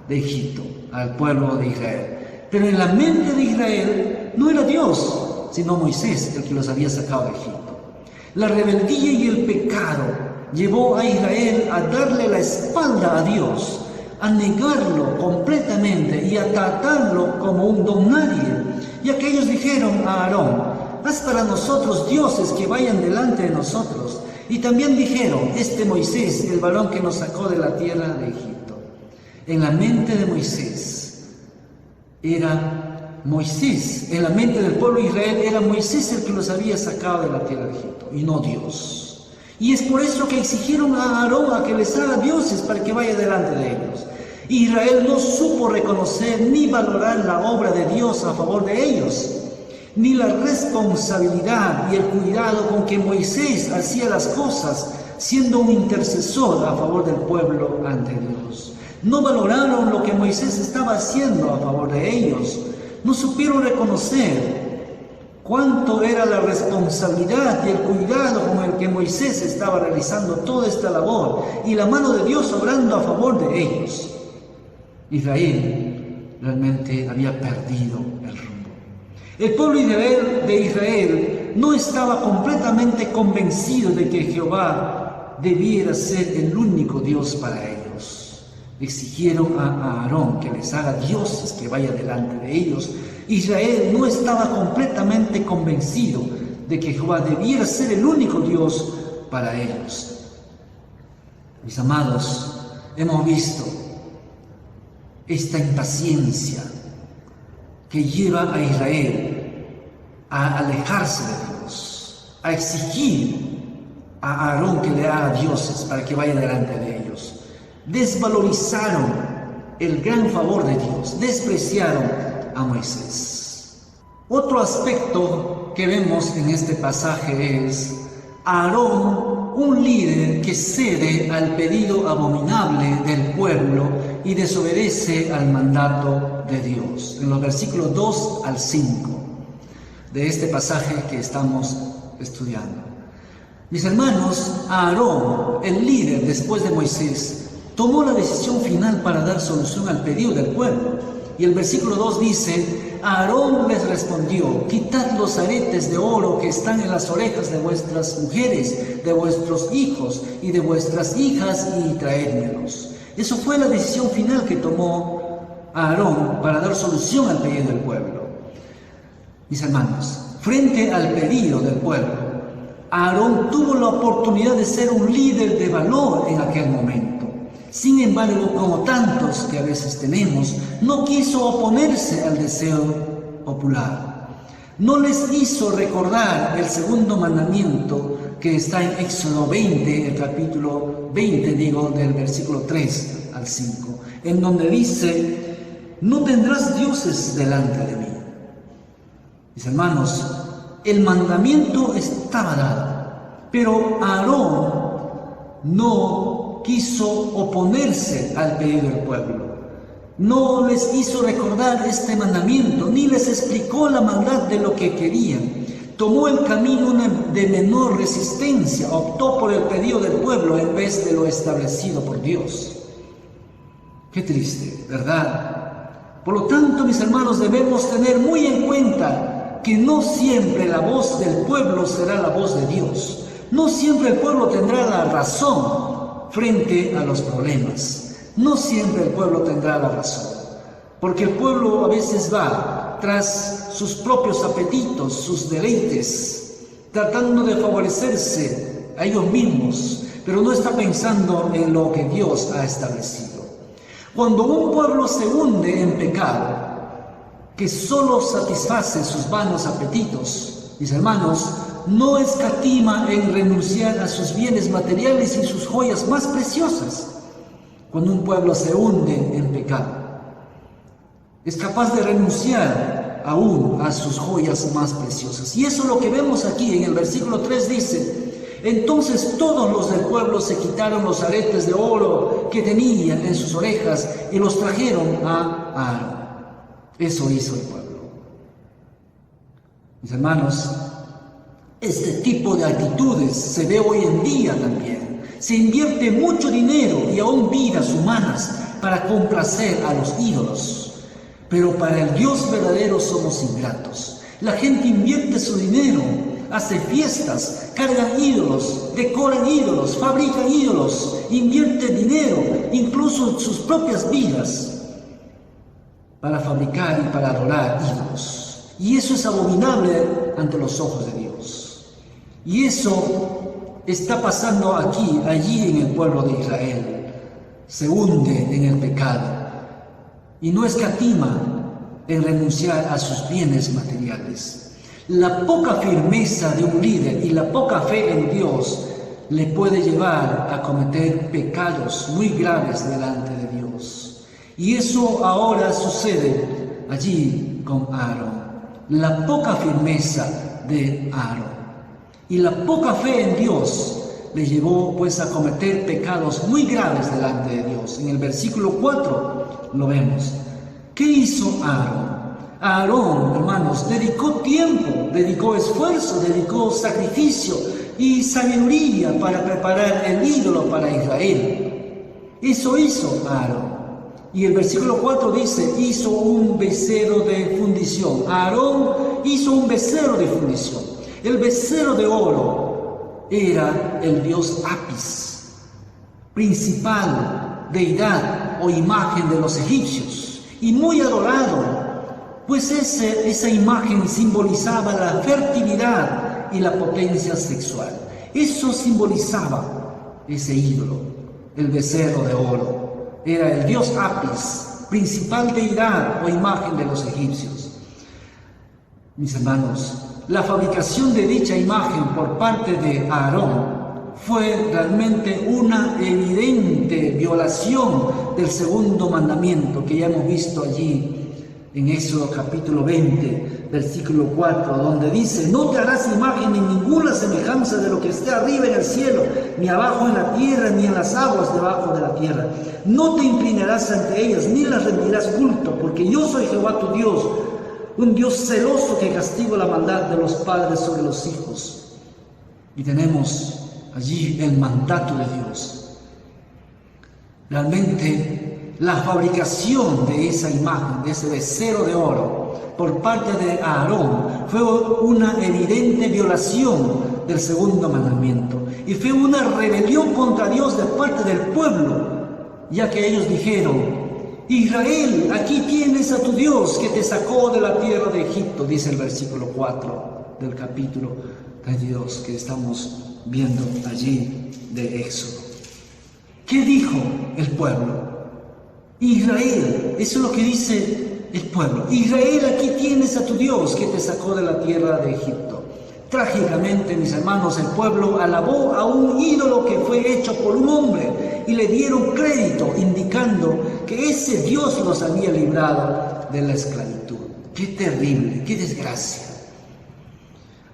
de Egipto al pueblo de Israel. Pero en la mente de Israel no era Dios, sino Moisés el que los había sacado de Egipto. La rebeldía y el pecado llevó a Israel a darle la espalda a Dios, a negarlo completamente y a tratarlo como un don nadie. Y aquellos dijeron a Aarón: haz para nosotros dioses que vayan delante de nosotros. Y también dijeron: este Moisés, el varón que nos sacó de la tierra de Egipto. En la mente de Moisés era Moisés, en la mente del pueblo de Israel era Moisés el que los había sacado de la tierra de Egipto y no Dios. Y es por eso que exigieron a Aarón a que les haga dioses para que vaya delante de ellos. Israel no supo reconocer ni valorar la obra de Dios a favor de ellos, ni la responsabilidad y el cuidado con que Moisés hacía las cosas, siendo un intercesor a favor del pueblo ante Dios. No valoraron lo que Moisés estaba haciendo a favor de ellos. No supieron reconocer cuánto era la responsabilidad y el cuidado con el que Moisés estaba realizando toda esta labor y la mano de Dios obrando a favor de ellos. Israel realmente había perdido el rumbo. El pueblo de Israel no estaba completamente convencido de que Jehová debiera ser el único Dios para ellos. Exigieron a Aarón que les haga dioses que vaya delante de ellos. Israel no estaba completamente convencido de que Jehová debiera ser el único Dios para ellos. Mis amados, hemos visto esta impaciencia que lleva a Israel a alejarse de Dios, a exigir a Aarón que le haga dioses para que vaya delante de ellos. Desvalorizaron el gran favor de Dios, despreciaron a Moisés. Otro aspecto que vemos en este pasaje es Aarón, un líder que cede al pedido abominable del pueblo y desobedece al mandato de Dios. En los versículos 2 al 5 de este pasaje que estamos estudiando. Mis hermanos, Aarón, el líder después de Moisés, tomó la decisión final para dar solución al pedido del pueblo. Y el versículo 2 dice: Aarón les respondió: quitad los aretes de oro que están en las orejas de vuestras mujeres, de vuestros hijos y de vuestras hijas, y traédmelos. Eso fue la decisión final que tomó Aarón para dar solución al pedido del pueblo. Mis hermanos, frente al pedido del pueblo, Aarón tuvo la oportunidad de ser un líder de valor en aquel momento. Sin embargo, como tantos que a veces tenemos, no quiso oponerse al deseo popular. No les hizo recordar el segundo mandamiento que está en Éxodo 20, el capítulo 20, del versículo 3 al 5, en donde dice: no tendrás dioses delante de mí. Mis hermanos, el mandamiento estaba dado, pero Aarón no quiso oponerse al pedido del pueblo. No les hizo recordar este mandamiento, ni les explicó la maldad de lo que querían. Tomó el camino de menor resistencia, optó por el pedido del pueblo en vez de lo establecido por Dios. Qué triste, ¿verdad? Por lo tanto, mis hermanos, debemos tener muy en cuenta que no siempre la voz del pueblo será la voz de Dios. No siempre el pueblo tendrá la razón frente a los problemas. No siempre el pueblo tendrá la razón, porque el pueblo a veces va tras sus propios apetitos, sus deleites, tratando de favorecerse a ellos mismos, pero no está pensando en lo que Dios ha establecido. Cuando un pueblo se hunde en pecado, que solo satisface sus vanos apetitos, mis hermanos, no escatima en renunciar a sus bienes materiales y sus joyas más preciosas. Cuando un pueblo se hunde en pecado, es capaz de renunciar aún a sus joyas más preciosas. Y eso es lo que vemos aquí en el versículo 3, dice: entonces todos los del pueblo se quitaron los aretes de oro que tenían en sus orejas y los trajeron a Aarón. Eso hizo el pueblo. Mis hermanos, este tipo de actitudes se ve hoy en día también. Se invierte mucho dinero y aún vidas humanas para complacer a los ídolos. Pero para el Dios verdadero somos ingratos. La gente invierte su dinero, hace fiestas, cargan ídolos, decoran ídolos, fabrican ídolos, invierte dinero, incluso sus propias vidas, para fabricar y para adorar ídolos. Y eso es abominable ante los ojos de Dios. Y eso está pasando allí en el pueblo de Israel. Se hunde en el pecado y no escatima en renunciar a sus bienes materiales. La poca firmeza de un líder y la poca fe en Dios le puede llevar a cometer pecados muy graves delante de Dios. Y eso ahora sucede allí con Aarón. La poca firmeza de Aarón y la poca fe en Dios le llevó pues a cometer pecados muy graves delante de Dios. En el versículo 4 lo vemos. ¿Qué hizo Aarón? Aarón, hermanos, dedicó tiempo, dedicó esfuerzo, dedicó sacrificio y sabiduría para preparar el ídolo para Israel. Eso hizo Aarón. Y el versículo 4 dice: hizo un becerro de fundición. Aarón hizo un becerro de fundición. El becerro de oro era el dios Apis, principal deidad o imagen de los egipcios, y muy adorado, pues esa imagen simbolizaba la fertilidad y la potencia sexual. Eso simbolizaba ese ídolo, el becerro de oro. Era el dios Apis, principal deidad o imagen de los egipcios. Mis hermanos, la fabricación de dicha imagen por parte de Aarón fue realmente una evidente violación del segundo mandamiento que ya hemos visto allí en Éxodo capítulo 20, versículo 4, donde dice: no te harás imagen ni ninguna semejanza de lo que esté arriba en el cielo, ni abajo en la tierra, ni en las aguas debajo de la tierra. No te inclinarás ante ellas, ni las rendirás culto, porque yo soy Jehová tu Dios, un Dios celoso que castigo la maldad de los padres sobre los hijos. Y tenemos allí el mandato de Dios. Realmente la fabricación de esa imagen, de ese becerro de oro, por parte de Aarón, fue una evidente violación del segundo mandamiento. Y fue una rebelión contra Dios de parte del pueblo, ya que ellos dijeron: Israel, aquí tienes a tu Dios que te sacó de la tierra de Egipto, dice el versículo 4 del capítulo 32 que estamos viendo allí de Éxodo. ¿Qué dijo el pueblo? Israel, eso es lo que dice el pueblo. Israel, aquí tienes a tu Dios que te sacó de la tierra de Egipto. Trágicamente, mis hermanos, el pueblo alabó a un ídolo que fue hecho por un hombre y le dieron crédito, indicando que ese Dios los había librado de la esclavitud. ¡Qué terrible! ¡Qué desgracia!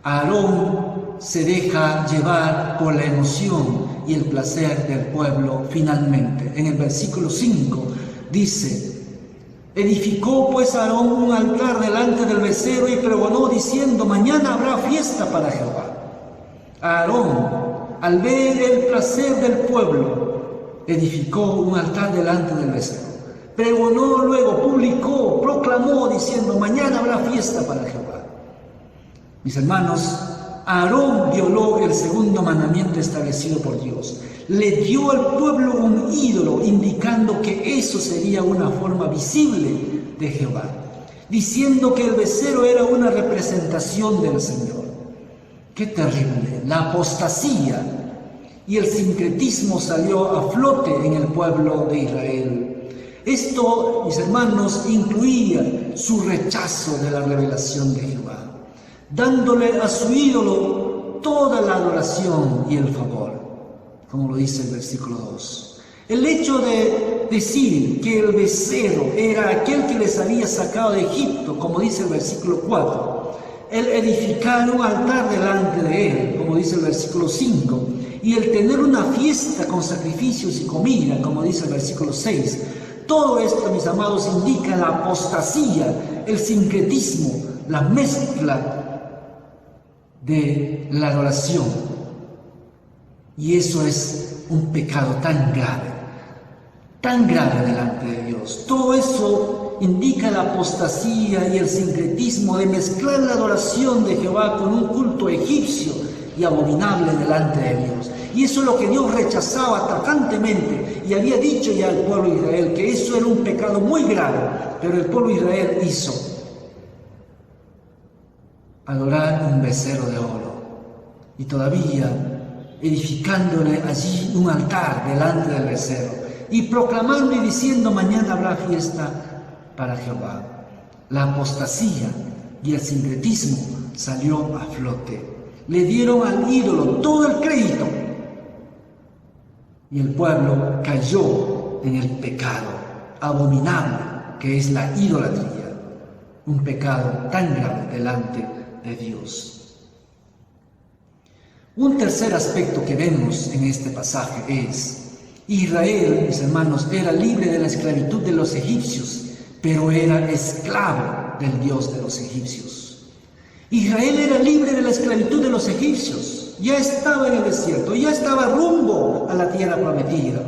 Aarón se deja llevar por la emoción y el placer del pueblo finalmente. En el versículo 5 dice: edificó pues Aarón un altar delante del becerro y pregonó diciendo: mañana habrá fiesta para Jehová. Aarón, al ver el placer del pueblo, edificó un altar delante del becerro. Pregonó luego, publicó, proclamó diciendo: mañana habrá fiesta para Jehová. Mis hermanos, Aarón violó el segundo mandamiento establecido por Dios. Le dio al pueblo un ídolo, indicando que eso sería una forma visible de Jehová, diciendo que el becerro era una representación del Señor. ¡Qué terrible! La apostasía y el sincretismo salió a flote en el pueblo de Israel. Esto, mis hermanos, incluía su rechazo de la revelación de Jehová, dándole a su ídolo toda la adoración y el favor, como lo dice el versículo 2. El hecho de decir que el becerro era aquel que les había sacado de Egipto, como dice el versículo 4, el edificar un altar delante de él, como dice el versículo 5, y el tener una fiesta con sacrificios y comida, como dice el versículo 6, todo esto, mis amados, indica la apostasía, el sincretismo, la mezcla de la adoración. Y eso es un pecado tan grave delante de Dios. Todo eso indica la apostasía y el sincretismo de mezclar la adoración de Jehová con un culto egipcio y abominable delante de Dios. Y eso es lo que Dios rechazaba tajantemente y había dicho ya al pueblo de Israel, que eso era un pecado muy grave, pero el pueblo de Israel hizo adorar un becerro de oro y todavía edificándole allí un altar delante del becerro y proclamando y diciendo: mañana habrá fiesta para Jehová. La apostasía y el sincretismo salió a flote. Le dieron al ídolo todo el crédito y el pueblo cayó en el pecado abominable que es la idolatría, un pecado tan grave delante de Dios. Un tercer aspecto que vemos en este pasaje es: Israel, mis hermanos, era libre de la esclavitud de los egipcios, pero era esclavo del Dios de los egipcios. Israel era libre de la esclavitud de los egipcios, ya estaba en el desierto, ya estaba rumbo a la tierra prometida,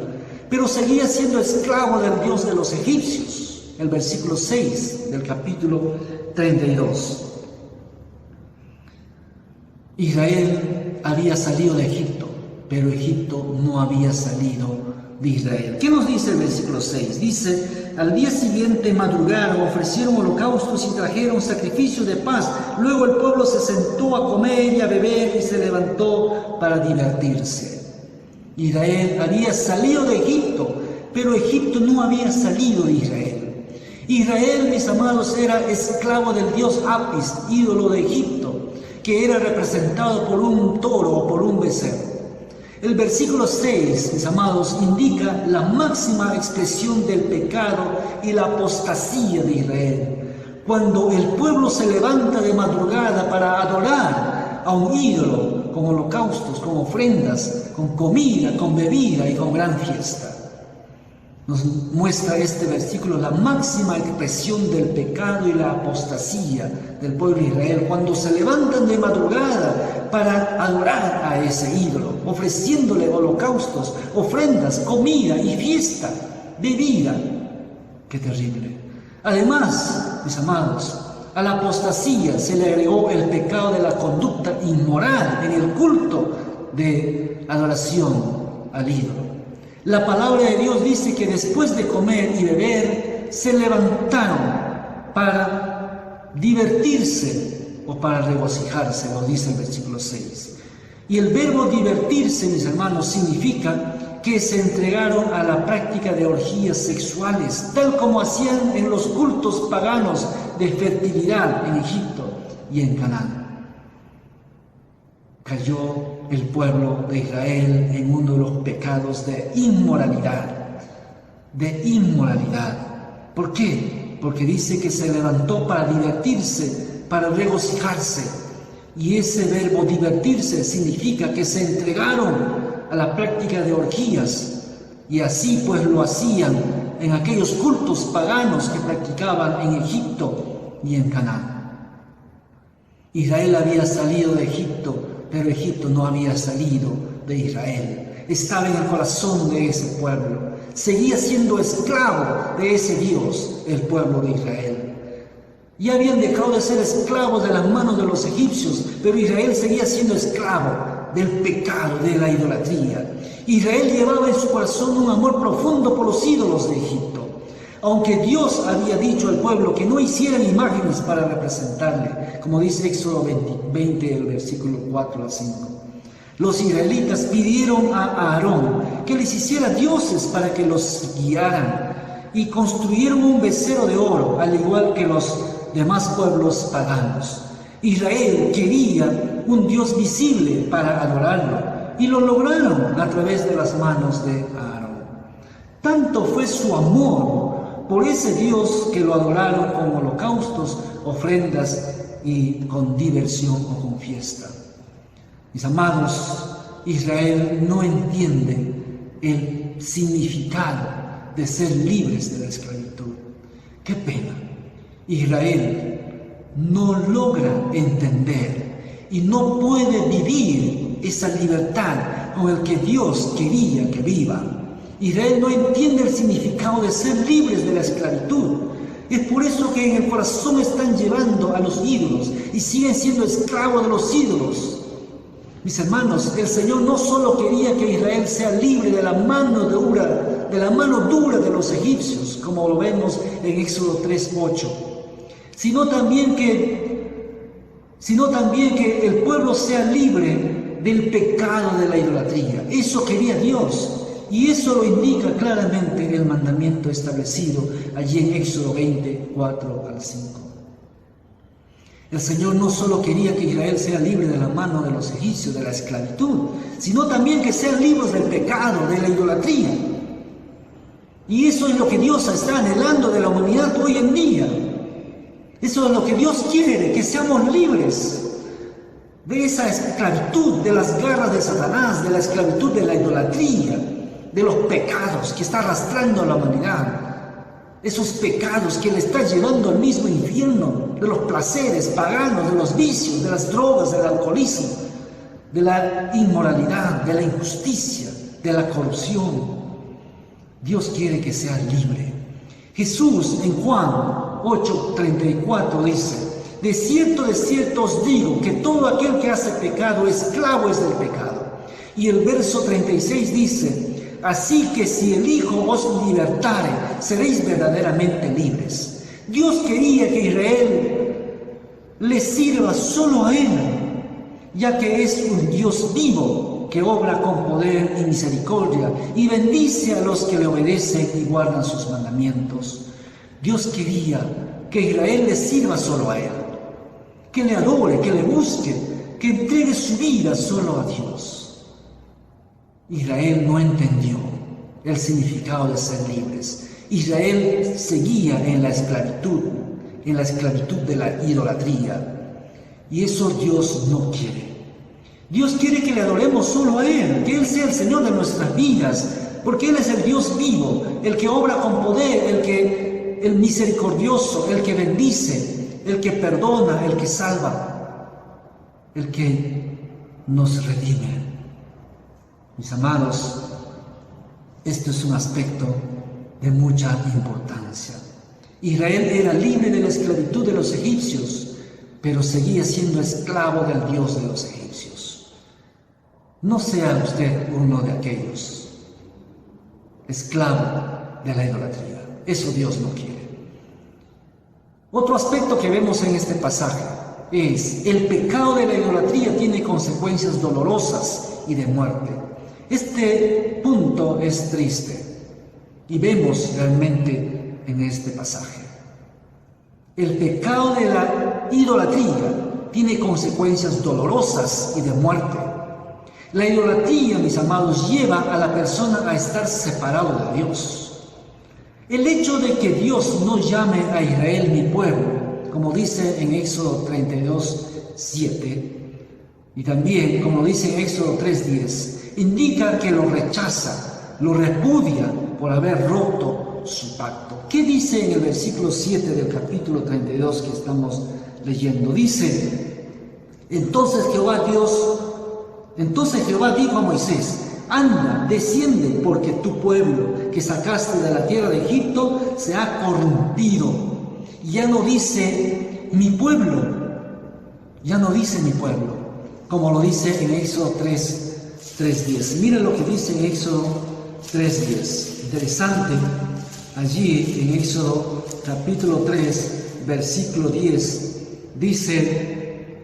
pero seguía siendo esclavo del Dios de los egipcios. El versículo 6 del capítulo 32. Israel había salido de Egipto, pero Egipto no había salido de Israel. ¿Qué nos dice el versículo 6? Dice: al día siguiente madrugaron, ofrecieron holocaustos y trajeron sacrificios de paz. Luego el pueblo se sentó a comer y a beber y se levantó para divertirse. Israel había salido de Egipto, pero Egipto no había salido de Israel. Israel, mis amados, era esclavo del dios Apis, ídolo de Egipto, que era representado por un toro o por un becerro. El versículo 6, mis amados, indica la máxima expresión del pecado y la apostasía de Israel, cuando el pueblo se levanta de madrugada para adorar a un ídolo, con holocaustos, con ofrendas, con comida, con bebida y con gran fiesta. Nos muestra este versículo la máxima expresión del pecado y la apostasía del pueblo de Israel, cuando se levantan de madrugada para adorar a ese ídolo, ofreciéndole holocaustos, ofrendas, comida y fiesta, bebida. ¡Qué terrible! Además, mis amados, a la apostasía se le agregó el pecado de la conducta inmoral en el culto de adoración al ídolo. La palabra de Dios dice que después de comer y beber, se levantaron para divertirse o para regocijarse, lo dice el versículo 6. Y el verbo divertirse, mis hermanos, significa que se entregaron a la práctica de orgías sexuales, tal como hacían en los cultos paganos de fertilidad en Egipto y en Canaán. cayó el pueblo de Israel en uno de los pecados de inmoralidad. ¿Por qué? Porque dice que se levantó para divertirse, para regocijarse. Y ese verbo divertirse significa que se entregaron a la práctica de orgías. Y así pues lo hacían en aquellos cultos paganos que practicaban en Egipto y en Canaán. Israel había salido de Egipto, pero Egipto no había salido de Israel. Estaba en el corazón de ese pueblo. Seguía siendo esclavo de ese Dios, el pueblo de Israel. Ya habían dejado de ser esclavos de las manos de los egipcios, pero Israel seguía siendo esclavo del pecado, de la idolatría. Israel llevaba en su corazón un amor profundo por los ídolos de Egipto. Aunque Dios había dicho al pueblo que no hicieran imágenes para representarle, como dice Éxodo 20, el versículo 4 al 5. Los israelitas pidieron a Aarón que les hiciera dioses para que los guiaran y construyeron un becerro de oro, al igual que los demás pueblos paganos. Israel quería un Dios visible para adorarlo y lo lograron a través de las manos de Aarón. Tanto fue su amor por ese Dios que lo adoraron con holocaustos, ofrendas y con diversión o con fiesta. Mis amados, Israel no entiende el significado de ser libres de la esclavitud. ¡Qué pena! Israel no logra entender y no puede vivir esa libertad con el que Dios quería que viva. Israel no entiende el significado de ser libres de la esclavitud. Es por eso que en el corazón están llevando a los ídolos y siguen siendo esclavos de los ídolos. Mis hermanos, el Señor no solo quería que Israel sea libre de la mano dura de los egipcios, como lo vemos en Éxodo 3:8, sino también que el pueblo sea libre del pecado de la idolatría. Eso quería Dios. Y eso lo indica claramente el mandamiento establecido allí en Éxodo 20, 4 al 5. El Señor no solo quería que Israel sea libre de la mano de los egipcios, de la esclavitud, sino también que sean libres del pecado, de la idolatría. Y eso es lo que Dios está anhelando de la humanidad hoy en día. Eso es lo que Dios quiere, que seamos libres de esa esclavitud, de las garras de Satanás, de la esclavitud de la idolatría, de los pecados que está arrastrando a la humanidad. Esos pecados que le está llevando al mismo infierno, de los placeres paganos, de los vicios, de las drogas, del alcoholismo, de la inmoralidad, de la injusticia, de la corrupción. Dios quiere que sea libre. Jesús en Juan 8:34 dice: de cierto os digo que todo aquel que hace pecado, esclavo es del pecado. Y el verso 36 dice: así que si el Hijo os libertare, seréis verdaderamente libres. Dios quería que Israel le sirva solo a Él, ya que es un Dios vivo que obra con poder y misericordia y bendice a los que le obedecen y guardan sus mandamientos. Dios quería que Israel le sirva solo a Él, que le adore, que le busque, que entregue su vida solo a Dios. Israel no entendió el significado de ser libres. Israel seguía en la esclavitud de la idolatría. Y eso Dios no quiere. Dios quiere que le adoremos solo a Él, que Él sea el Señor de nuestras vidas, porque Él es el Dios vivo, el que obra con poder, el misericordioso, el que bendice, el que perdona, el que salva, el que nos redime. Mis amados, esto es un aspecto de mucha importancia. Israel era libre de la esclavitud de los egipcios, pero seguía siendo esclavo del Dios de los egipcios. No sea usted uno de aquellos, esclavo de la idolatría. Eso Dios no quiere. Otro aspecto que vemos en este pasaje es: el pecado de la idolatría tiene consecuencias dolorosas y de muerte. Este punto es triste y vemos realmente en este pasaje. El pecado de la idolatría tiene consecuencias dolorosas y de muerte. La idolatría, mis amados, lleva a la persona a estar separado de Dios. El hecho de que Dios no llame a Israel mi pueblo, como dice en Éxodo 32:7, y también, como dice en Éxodo 3:10, indica que lo rechaza, lo repudia por haber roto su pacto. ¿Qué dice en el versículo 7 del capítulo 32 que estamos leyendo? Dice, entonces Jehová dijo a Moisés, anda, desciende, porque tu pueblo que sacaste de la tierra de Egipto se ha corrompido. Ya no dice mi pueblo, como lo dice en Éxodo 3:10. Miren lo que dice en Éxodo 3:10. Interesante, allí en Éxodo capítulo 3, versículo 10, dice,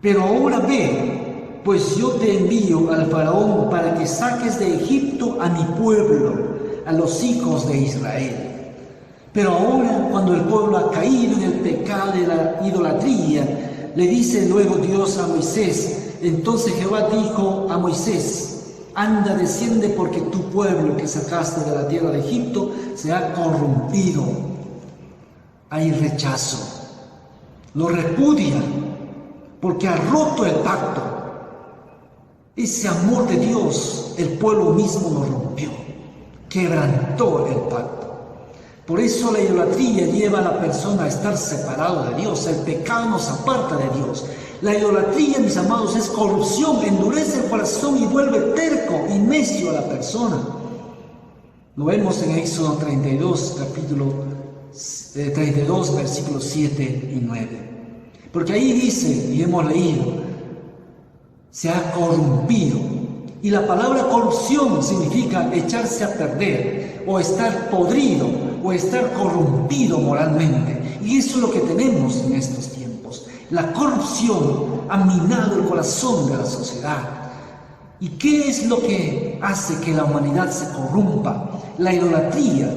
pero ahora ve, pues yo te envío al faraón para que saques de Egipto a mi pueblo, a los hijos de Israel. Pero ahora, cuando el pueblo ha caído en el pecado de la idolatría, le dice luego Dios a Moisés, entonces Jehová dijo a Moisés, anda, desciende, porque tu pueblo que sacaste de la tierra de Egipto se ha corrompido. Hay rechazo, lo repudia, porque ha roto el pacto. Ese amor de Dios, el pueblo mismo lo rompió, quebrantó el pacto. Por eso la idolatría lleva a la persona a estar separado de Dios. El pecado nos aparta de Dios. La idolatría, mis amados, es corrupción, endurece el corazón y vuelve terco y necio a la persona. Lo vemos en Éxodo 32, capítulo 32, versículos 7 y 9. Porque ahí dice, y hemos leído, se ha corrompido. Y la palabra corrupción significa echarse a perder, o estar podrido, o estar corrompido moralmente. Y eso es lo que tenemos en estos tiempos. La corrupción ha minado el corazón de la sociedad. ¿Y qué es lo que hace que la humanidad se corrompa? La idolatría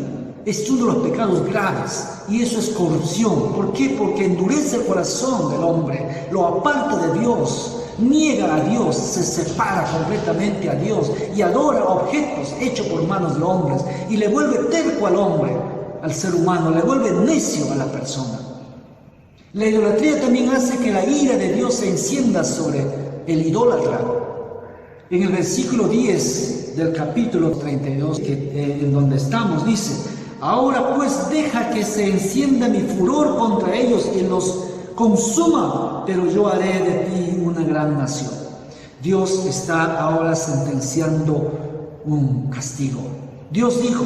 es uno de los pecados graves, y eso es corrupción. ¿Por qué? Porque endurece el corazón del hombre, lo aparta de Dios, niega a Dios, se separa completamente a Dios y adora objetos hechos por manos de hombres, y le vuelve terco al hombre, al ser humano, le vuelve necio a la persona. La idolatría también hace que la ira de Dios se encienda sobre el idólatra. En el versículo 10 del capítulo 32, en donde estamos, dice, ahora pues deja que se encienda mi furor contra ellos y los consuma, pero yo haré de ti una gran nación. Dios está ahora sentenciando un castigo. Dios dijo,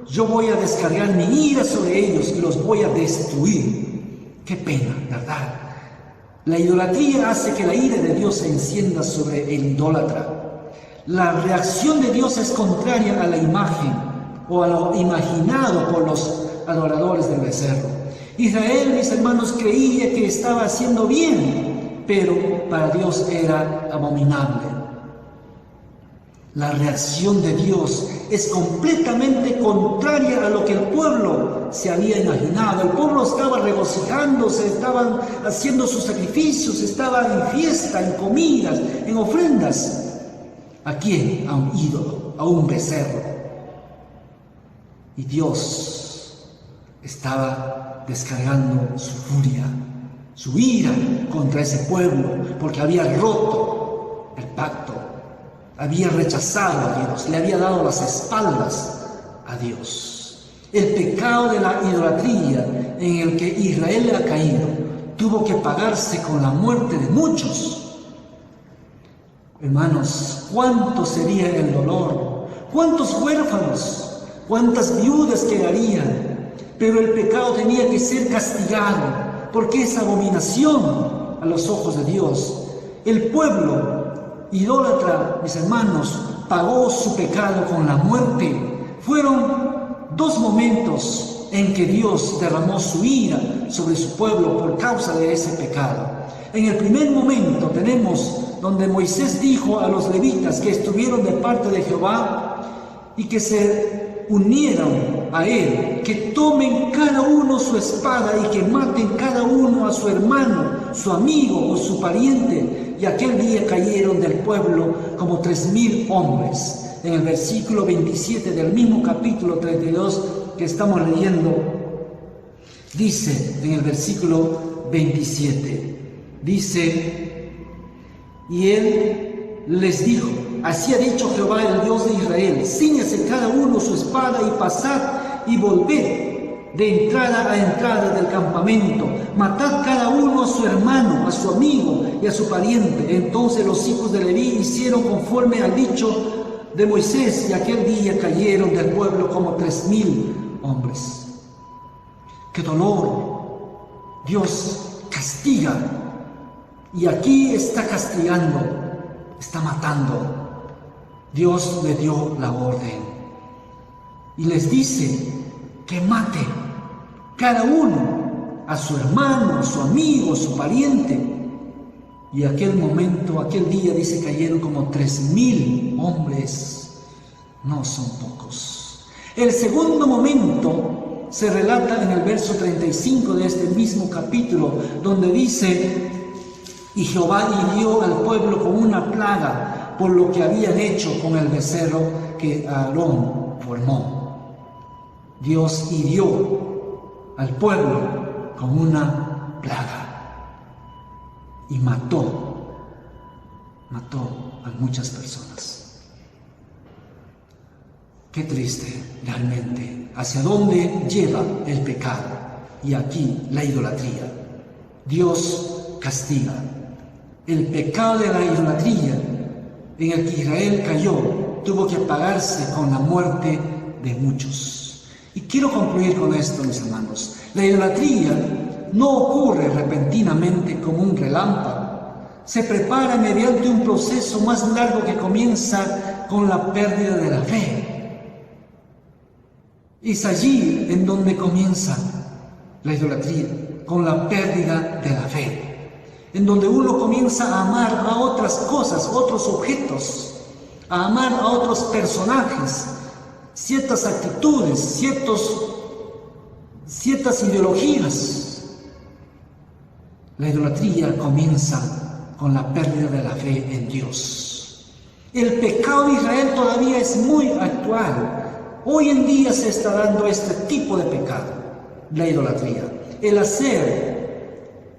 yo voy a descargar mi ira sobre ellos y los voy a destruir. Qué pena, ¿verdad? La idolatría hace que la ira de Dios se encienda sobre el idólatra. La reacción de Dios es contraria a la imagen o a lo imaginado por los adoradores del becerro. Israel, mis hermanos, creía que estaba haciendo bien, pero para Dios era abominable. La reacción de Dios es completamente contraria a lo que el pueblo se había imaginado. El pueblo estaba regocijándose, estaban haciendo sus sacrificios, estaba en fiesta, en comidas, en ofrendas. ¿A quién? A un ídolo, a un becerro. Y Dios estaba descargando su furia, su ira contra ese pueblo, porque había roto el pacto, había rechazado a Dios, le había dado las espaldas a Dios. El pecado de la idolatría en el que Israel ha caído tuvo que pagarse con la muerte de muchos. Hermanos, ¿cuánto sería el dolor? ¿Cuántos huérfanos? ¿Cuántas viudas quedarían? Pero el pecado tenía que ser castigado, porque es abominación a los ojos de Dios. El pueblo idólatra, mis hermanos, pagó su pecado con la muerte. Fueron dos momentos en que Dios derramó su ira sobre su pueblo por causa de ese pecado. En el primer momento tenemos donde Moisés dijo a los levitas que estuvieron de parte de Jehová y que se unieron a él, que tomen cada uno su espada y que maten cada uno a su hermano, su amigo o su pariente. Y aquel día cayeron del pueblo como 3,000 hombres. En el versículo 27 del mismo capítulo 32 que estamos leyendo, dice en el versículo 27, dice, y él les dijo, así ha dicho Jehová el Dios de Israel, cíñase cada uno su espada y pasad y volved de entrada a entrada del campamento, matad cada uno a su hermano, a su amigo y a su pariente. Entonces los hijos de Leví hicieron conforme al dicho de Moisés, y aquel día cayeron del pueblo como 3,000 hombres. ¡Qué dolor! Dios castiga, y aquí está castigando, está matando. Dios le dio la orden y les dice que mate cada uno a su hermano, a su amigo, a su pariente. Y aquel momento, aquel día, dice, cayeron como 3,000 hombres. No son pocos. El segundo momento se relata en el verso 35 de este mismo capítulo, donde dice, y Jehová hirió al pueblo con una plaga por lo que habían hecho con el becerro que Aarón formó. Dios hirió al pueblo con una plaga y mató a muchas personas. Qué triste realmente, hacia dónde lleva el pecado, y aquí la idolatría. Dios castiga el pecado de la idolatría en el que Israel cayó, tuvo que pagarse con la muerte de muchos. Y quiero concluir con esto, mis hermanos. La idolatría no ocurre repentinamente como un relámpago. Se prepara mediante un proceso más largo que comienza con la pérdida de la fe. Es allí en donde comienza la idolatría, con la pérdida de la fe, en donde uno comienza a amar a otras cosas, otros objetos, a amar a otros personajes, ciertas actitudes, ciertas ideologías. La idolatría comienza con la pérdida de la fe en Dios. El pecado de Israel todavía es muy actual. Hoy en día se está dando este tipo de pecado, la idolatría. El hacer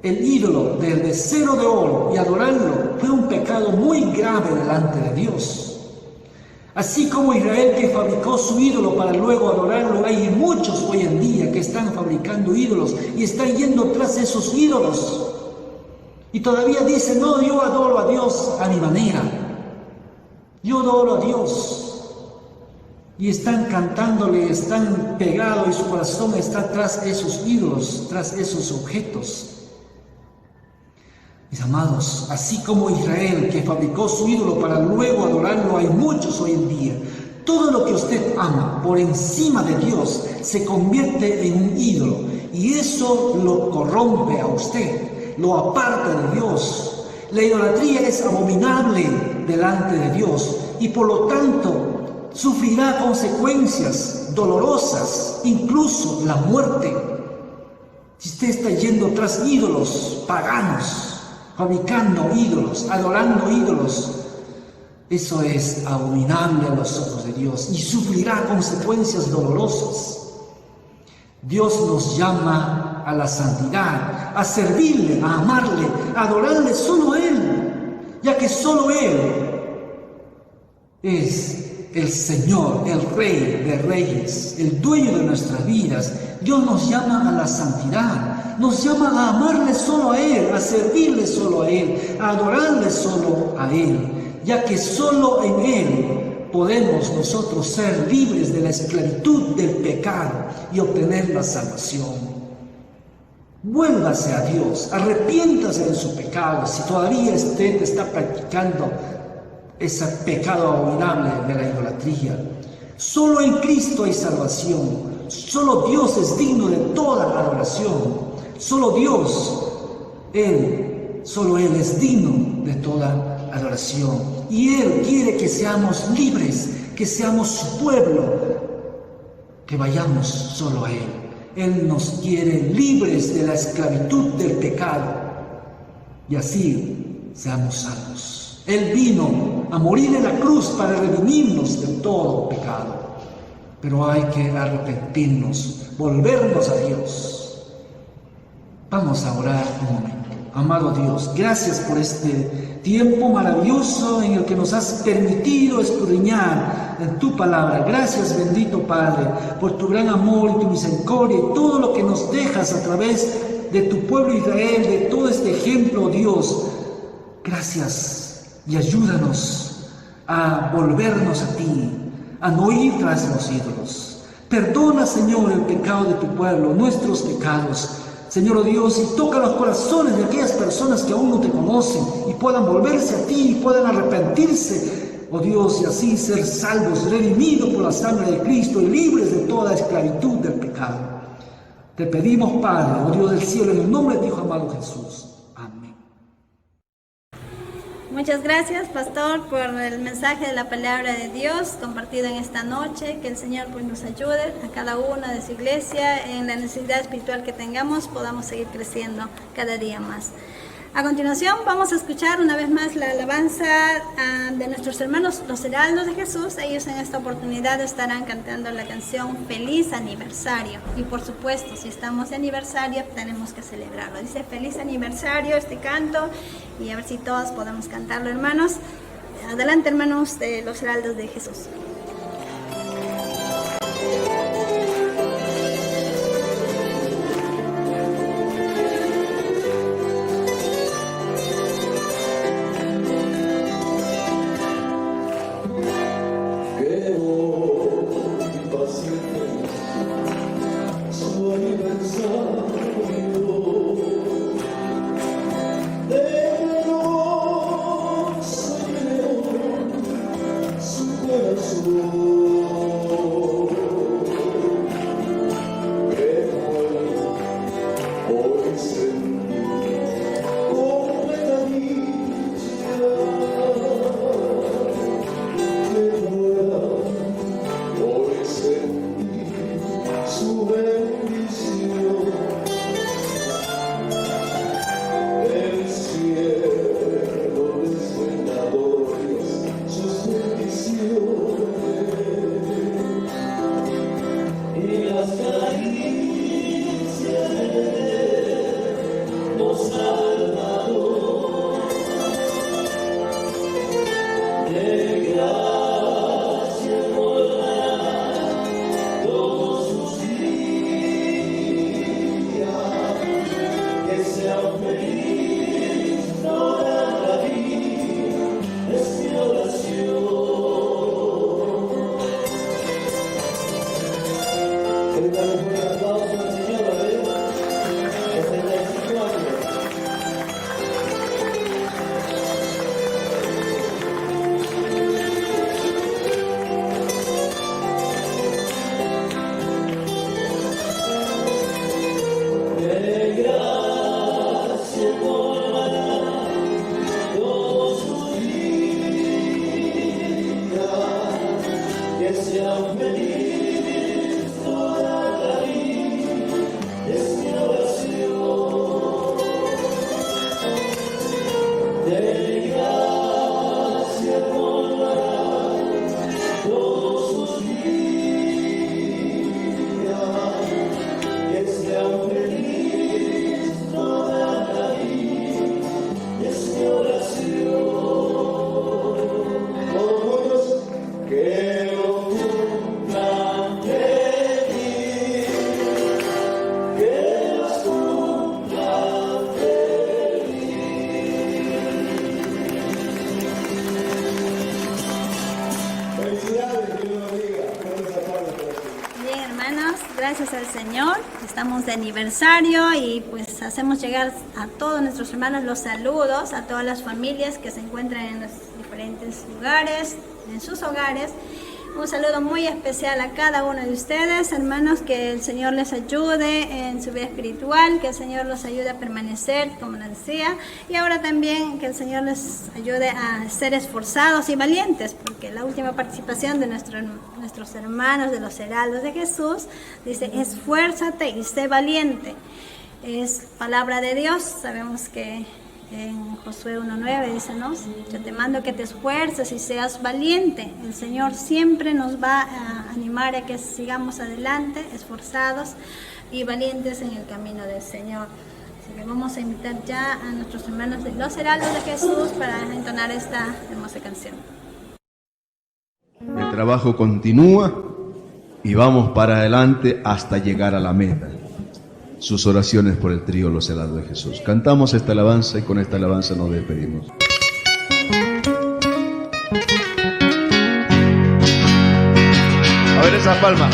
el ídolo del becerro de oro y adorarlo fue un pecado muy grave delante de Dios. Así como Israel, que fabricó su ídolo para luego adorarlo, hay muchos hoy en día que están fabricando ídolos y están yendo tras esos ídolos. Y todavía dicen, no, yo adoro a Dios a mi manera. Yo adoro a Dios. Y están cantándole, están pegados y su corazón está tras esos ídolos, tras esos objetos. Mis amados, así como Israel, que fabricó su ídolo para luego adorarlo, hay muchos hoy en día. Todo lo que usted ama por encima de Dios se convierte en un ídolo, y eso lo corrompe a usted, lo aparta de Dios. La idolatría es abominable delante de Dios y por lo tanto sufrirá consecuencias dolorosas, incluso la muerte. Si usted está yendo tras ídolos paganos, fabricando ídolos, adorando ídolos, eso es abominable a los ojos de Dios y sufrirá consecuencias dolorosas. Dios nos llama a la santidad, a servirle, a amarle, a adorarle solo a Él, ya que solo Él es el Señor, el Rey de Reyes, el dueño de nuestras vidas. Dios nos llama a la santidad, nos llama a amarle solo a Él, a servirle solo a Él, a adorarle solo a Él, ya que solo en Él podemos nosotros ser libres de la esclavitud del pecado y obtener la salvación. Vuélvase a Dios, arrepiéntase de su pecado, si todavía usted está practicando ese pecado abominable de la idolatría. Solo en Cristo hay salvación. Solo Dios es digno de toda adoración. Solo Dios, solo Él es digno de toda adoración. Y Él quiere que seamos libres, que seamos su pueblo, que vayamos solo a Él. Él nos quiere libres de la esclavitud del pecado y así seamos salvos. Él vino a morir en la cruz para redimirnos de todo pecado, pero hay que arrepentirnos, volvernos a Dios. Vamos a orar un momento. Amado Dios, gracias por este tiempo maravilloso en el que nos has permitido escudriñar en tu palabra. Gracias, bendito Padre, por tu gran amor y tu misericordia y todo lo que nos dejas a través de tu pueblo Israel, de todo este ejemplo, Dios. Gracias y ayúdanos a volvernos a ti, a no ir tras los ídolos. Perdona, Señor, el pecado de tu pueblo, nuestros pecados. Señor, oh Dios, y toca los corazones de aquellas personas que aún no te conocen y puedan volverse a ti y puedan arrepentirse, oh Dios, y así ser salvos, redimidos por la sangre de Cristo y libres de toda esclavitud del pecado. Te pedimos, Padre, oh Dios del cielo, en el nombre de tu Hijo amado Jesús. Amén. Muchas gracias, pastor, por el mensaje de la palabra de Dios compartido en esta noche. Que el Señor pues nos ayude a cada uno de su iglesia en la necesidad espiritual que tengamos, podamos seguir creciendo cada día más. A continuación vamos a escuchar una vez más la alabanza de nuestros hermanos los Heraldos de Jesús. Ellos en esta oportunidad estarán cantando la canción Feliz Aniversario. Y por supuesto, si estamos de aniversario, tenemos que celebrarlo. Dice Feliz Aniversario este canto, y a ver si todos podemos cantarlo, hermanos. Adelante, hermanos de los Heraldos de Jesús. Gracias al Señor, estamos de aniversario y pues hacemos llegar a todos nuestros hermanos los saludos, a todas las familias que se encuentran en los diferentes lugares, en sus hogares. Un saludo muy especial a cada uno de ustedes, hermanos, que el Señor les ayude en su vida espiritual, que el Señor los ayude a permanecer, como les decía, y ahora también que el Señor les ayude a ser esforzados y valientes, porque la última participación de nuestros hermanos de los heraldos de Jesús dice: esfuérzate y sé valiente. Es palabra de Dios. Sabemos que en Josué 1:9 dice, ¿no? Yo te mando que te esfuerces y seas valiente. El Señor siempre nos va a animar a que sigamos adelante, esforzados y valientes en el camino del Señor. Así que vamos a invitar ya a nuestros hermanos de los heraldos de Jesús para entonar esta hermosa canción. El trabajo continúa y vamos para adelante hasta llegar a la meta. Sus oraciones por el trío Los Heraldos de Jesús. Cantamos esta alabanza y con esta alabanza nos despedimos. A ver esas palmas.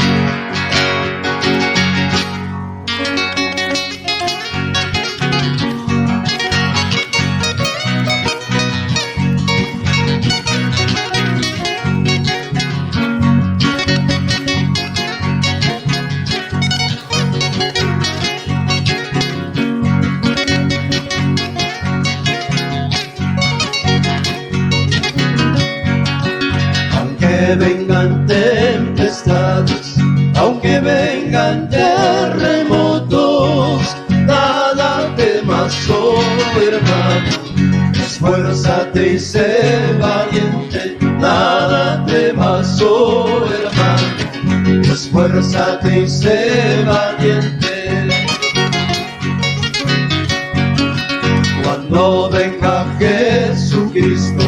Vengan tempestades, aunque vengan terremotos, nada temas, oh hermano, esfuérzate y sé valiente, nada temas, oh hermano, esfuérzate y sé valiente. Cuando venga Jesucristo,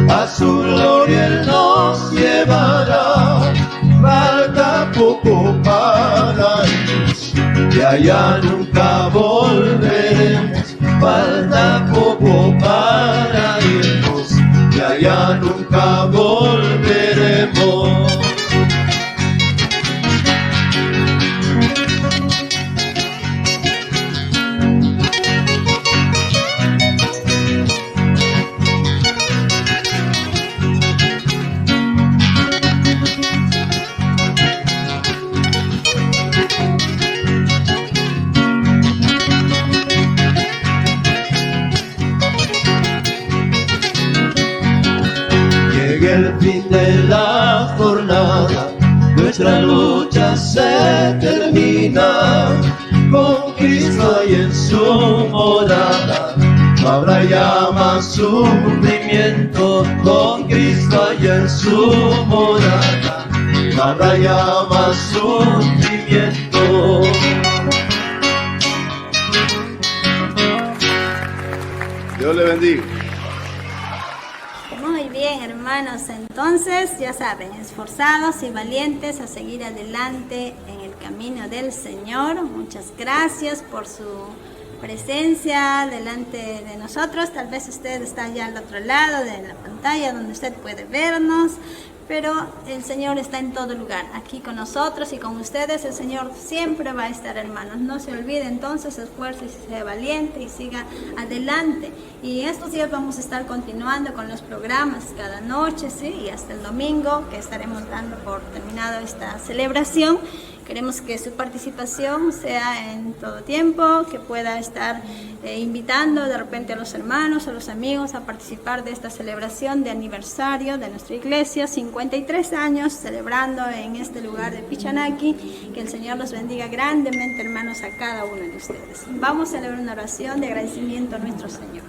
a su gloria Él nos llevará, falta poco para irnos, de allá nunca volveremos, falta poco para irnos, de allá nunca volveremos. El fin de la jornada, nuestra lucha se termina, con Cristo y en su morada, no habrá ya más sufrimiento, con Cristo y en su morada, no habrá ya más sufrimiento. Dios le bendiga. Muy bien, hermanos, entonces ya saben, esforzados y valientes a seguir adelante en el camino del Señor. Muchas gracias por su presencia delante de nosotros. Tal vez usted está ya al otro lado de la pantalla donde usted puede vernos, pero el Señor está en todo lugar, aquí con nosotros y con ustedes. El Señor siempre va a estar, hermanos. No se olvide, entonces, esfuércese, sea valiente y siga adelante. Y estos días vamos a estar continuando con los programas cada noche, ¿sí? Y hasta el domingo, que estaremos dando por terminado esta celebración. Queremos que su participación sea en todo tiempo, que pueda estar invitando de repente a los hermanos, a los amigos a participar de esta celebración de aniversario de nuestra iglesia, 53 años celebrando en este lugar de Pichanaki. Que el Señor los bendiga grandemente, hermanos, a cada uno de ustedes. Vamos a celebrar una oración de agradecimiento a nuestro Señor.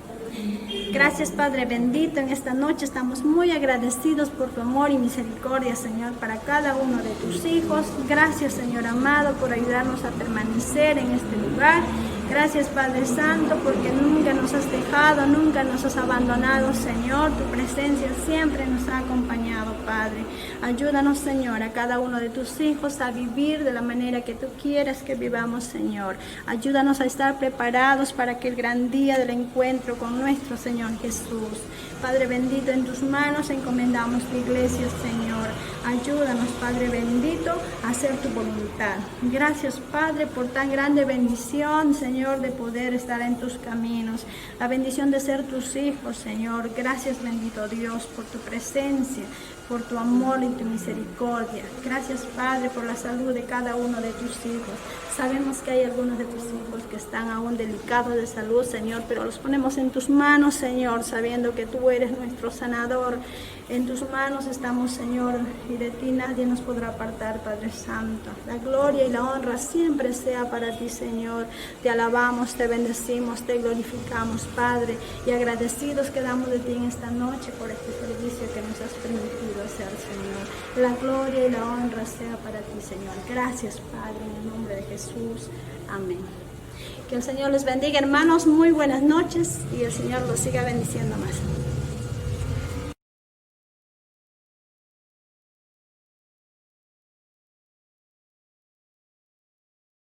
Gracias, Padre bendito, en esta noche estamos muy agradecidos por tu amor y misericordia, Señor, para cada uno de tus hijos. Gracias, Señor amado, por ayudarnos a permanecer en este lugar. Gracias, Padre Santo, porque nunca nos has dejado, nunca nos has abandonado, Señor. Tu presencia siempre nos ha acompañado, Padre. Ayúdanos, Señor, a cada uno de tus hijos a vivir de la manera que tú quieres que vivamos, Señor. Ayúdanos a estar preparados para aquel gran día del encuentro con nuestro Señor Jesús. Padre bendito, en tus manos encomendamos tu iglesia, Señor. Ayúdanos, Padre bendito, a hacer tu voluntad. Gracias, Padre, por tan grande bendición, Señor, de poder estar en tus caminos. La bendición de ser tus hijos, Señor. Gracias, bendito Dios, por tu presencia, por tu amor y tu misericordia. Gracias, Padre, por la salud de cada uno de tus hijos. Sabemos que hay algunos de tus hijos que están aún delicados de salud, Señor, pero los ponemos en tus manos, Señor, sabiendo que tú eres nuestro sanador. En tus manos estamos, Señor, y de ti nadie nos podrá apartar, Padre Santo. La gloria y la honra siempre sea para ti, Señor. Te alabamos, te bendecimos, te glorificamos, Padre, y agradecidos quedamos de ti en esta noche por este servicio que nos has permitido hacer, Señor. La gloria y la honra sea para ti, Señor. Gracias, Padre, en el nombre de Jesús. Amén. Que el Señor les bendiga, hermanos. Muy buenas noches y el Señor los siga bendiciendo más.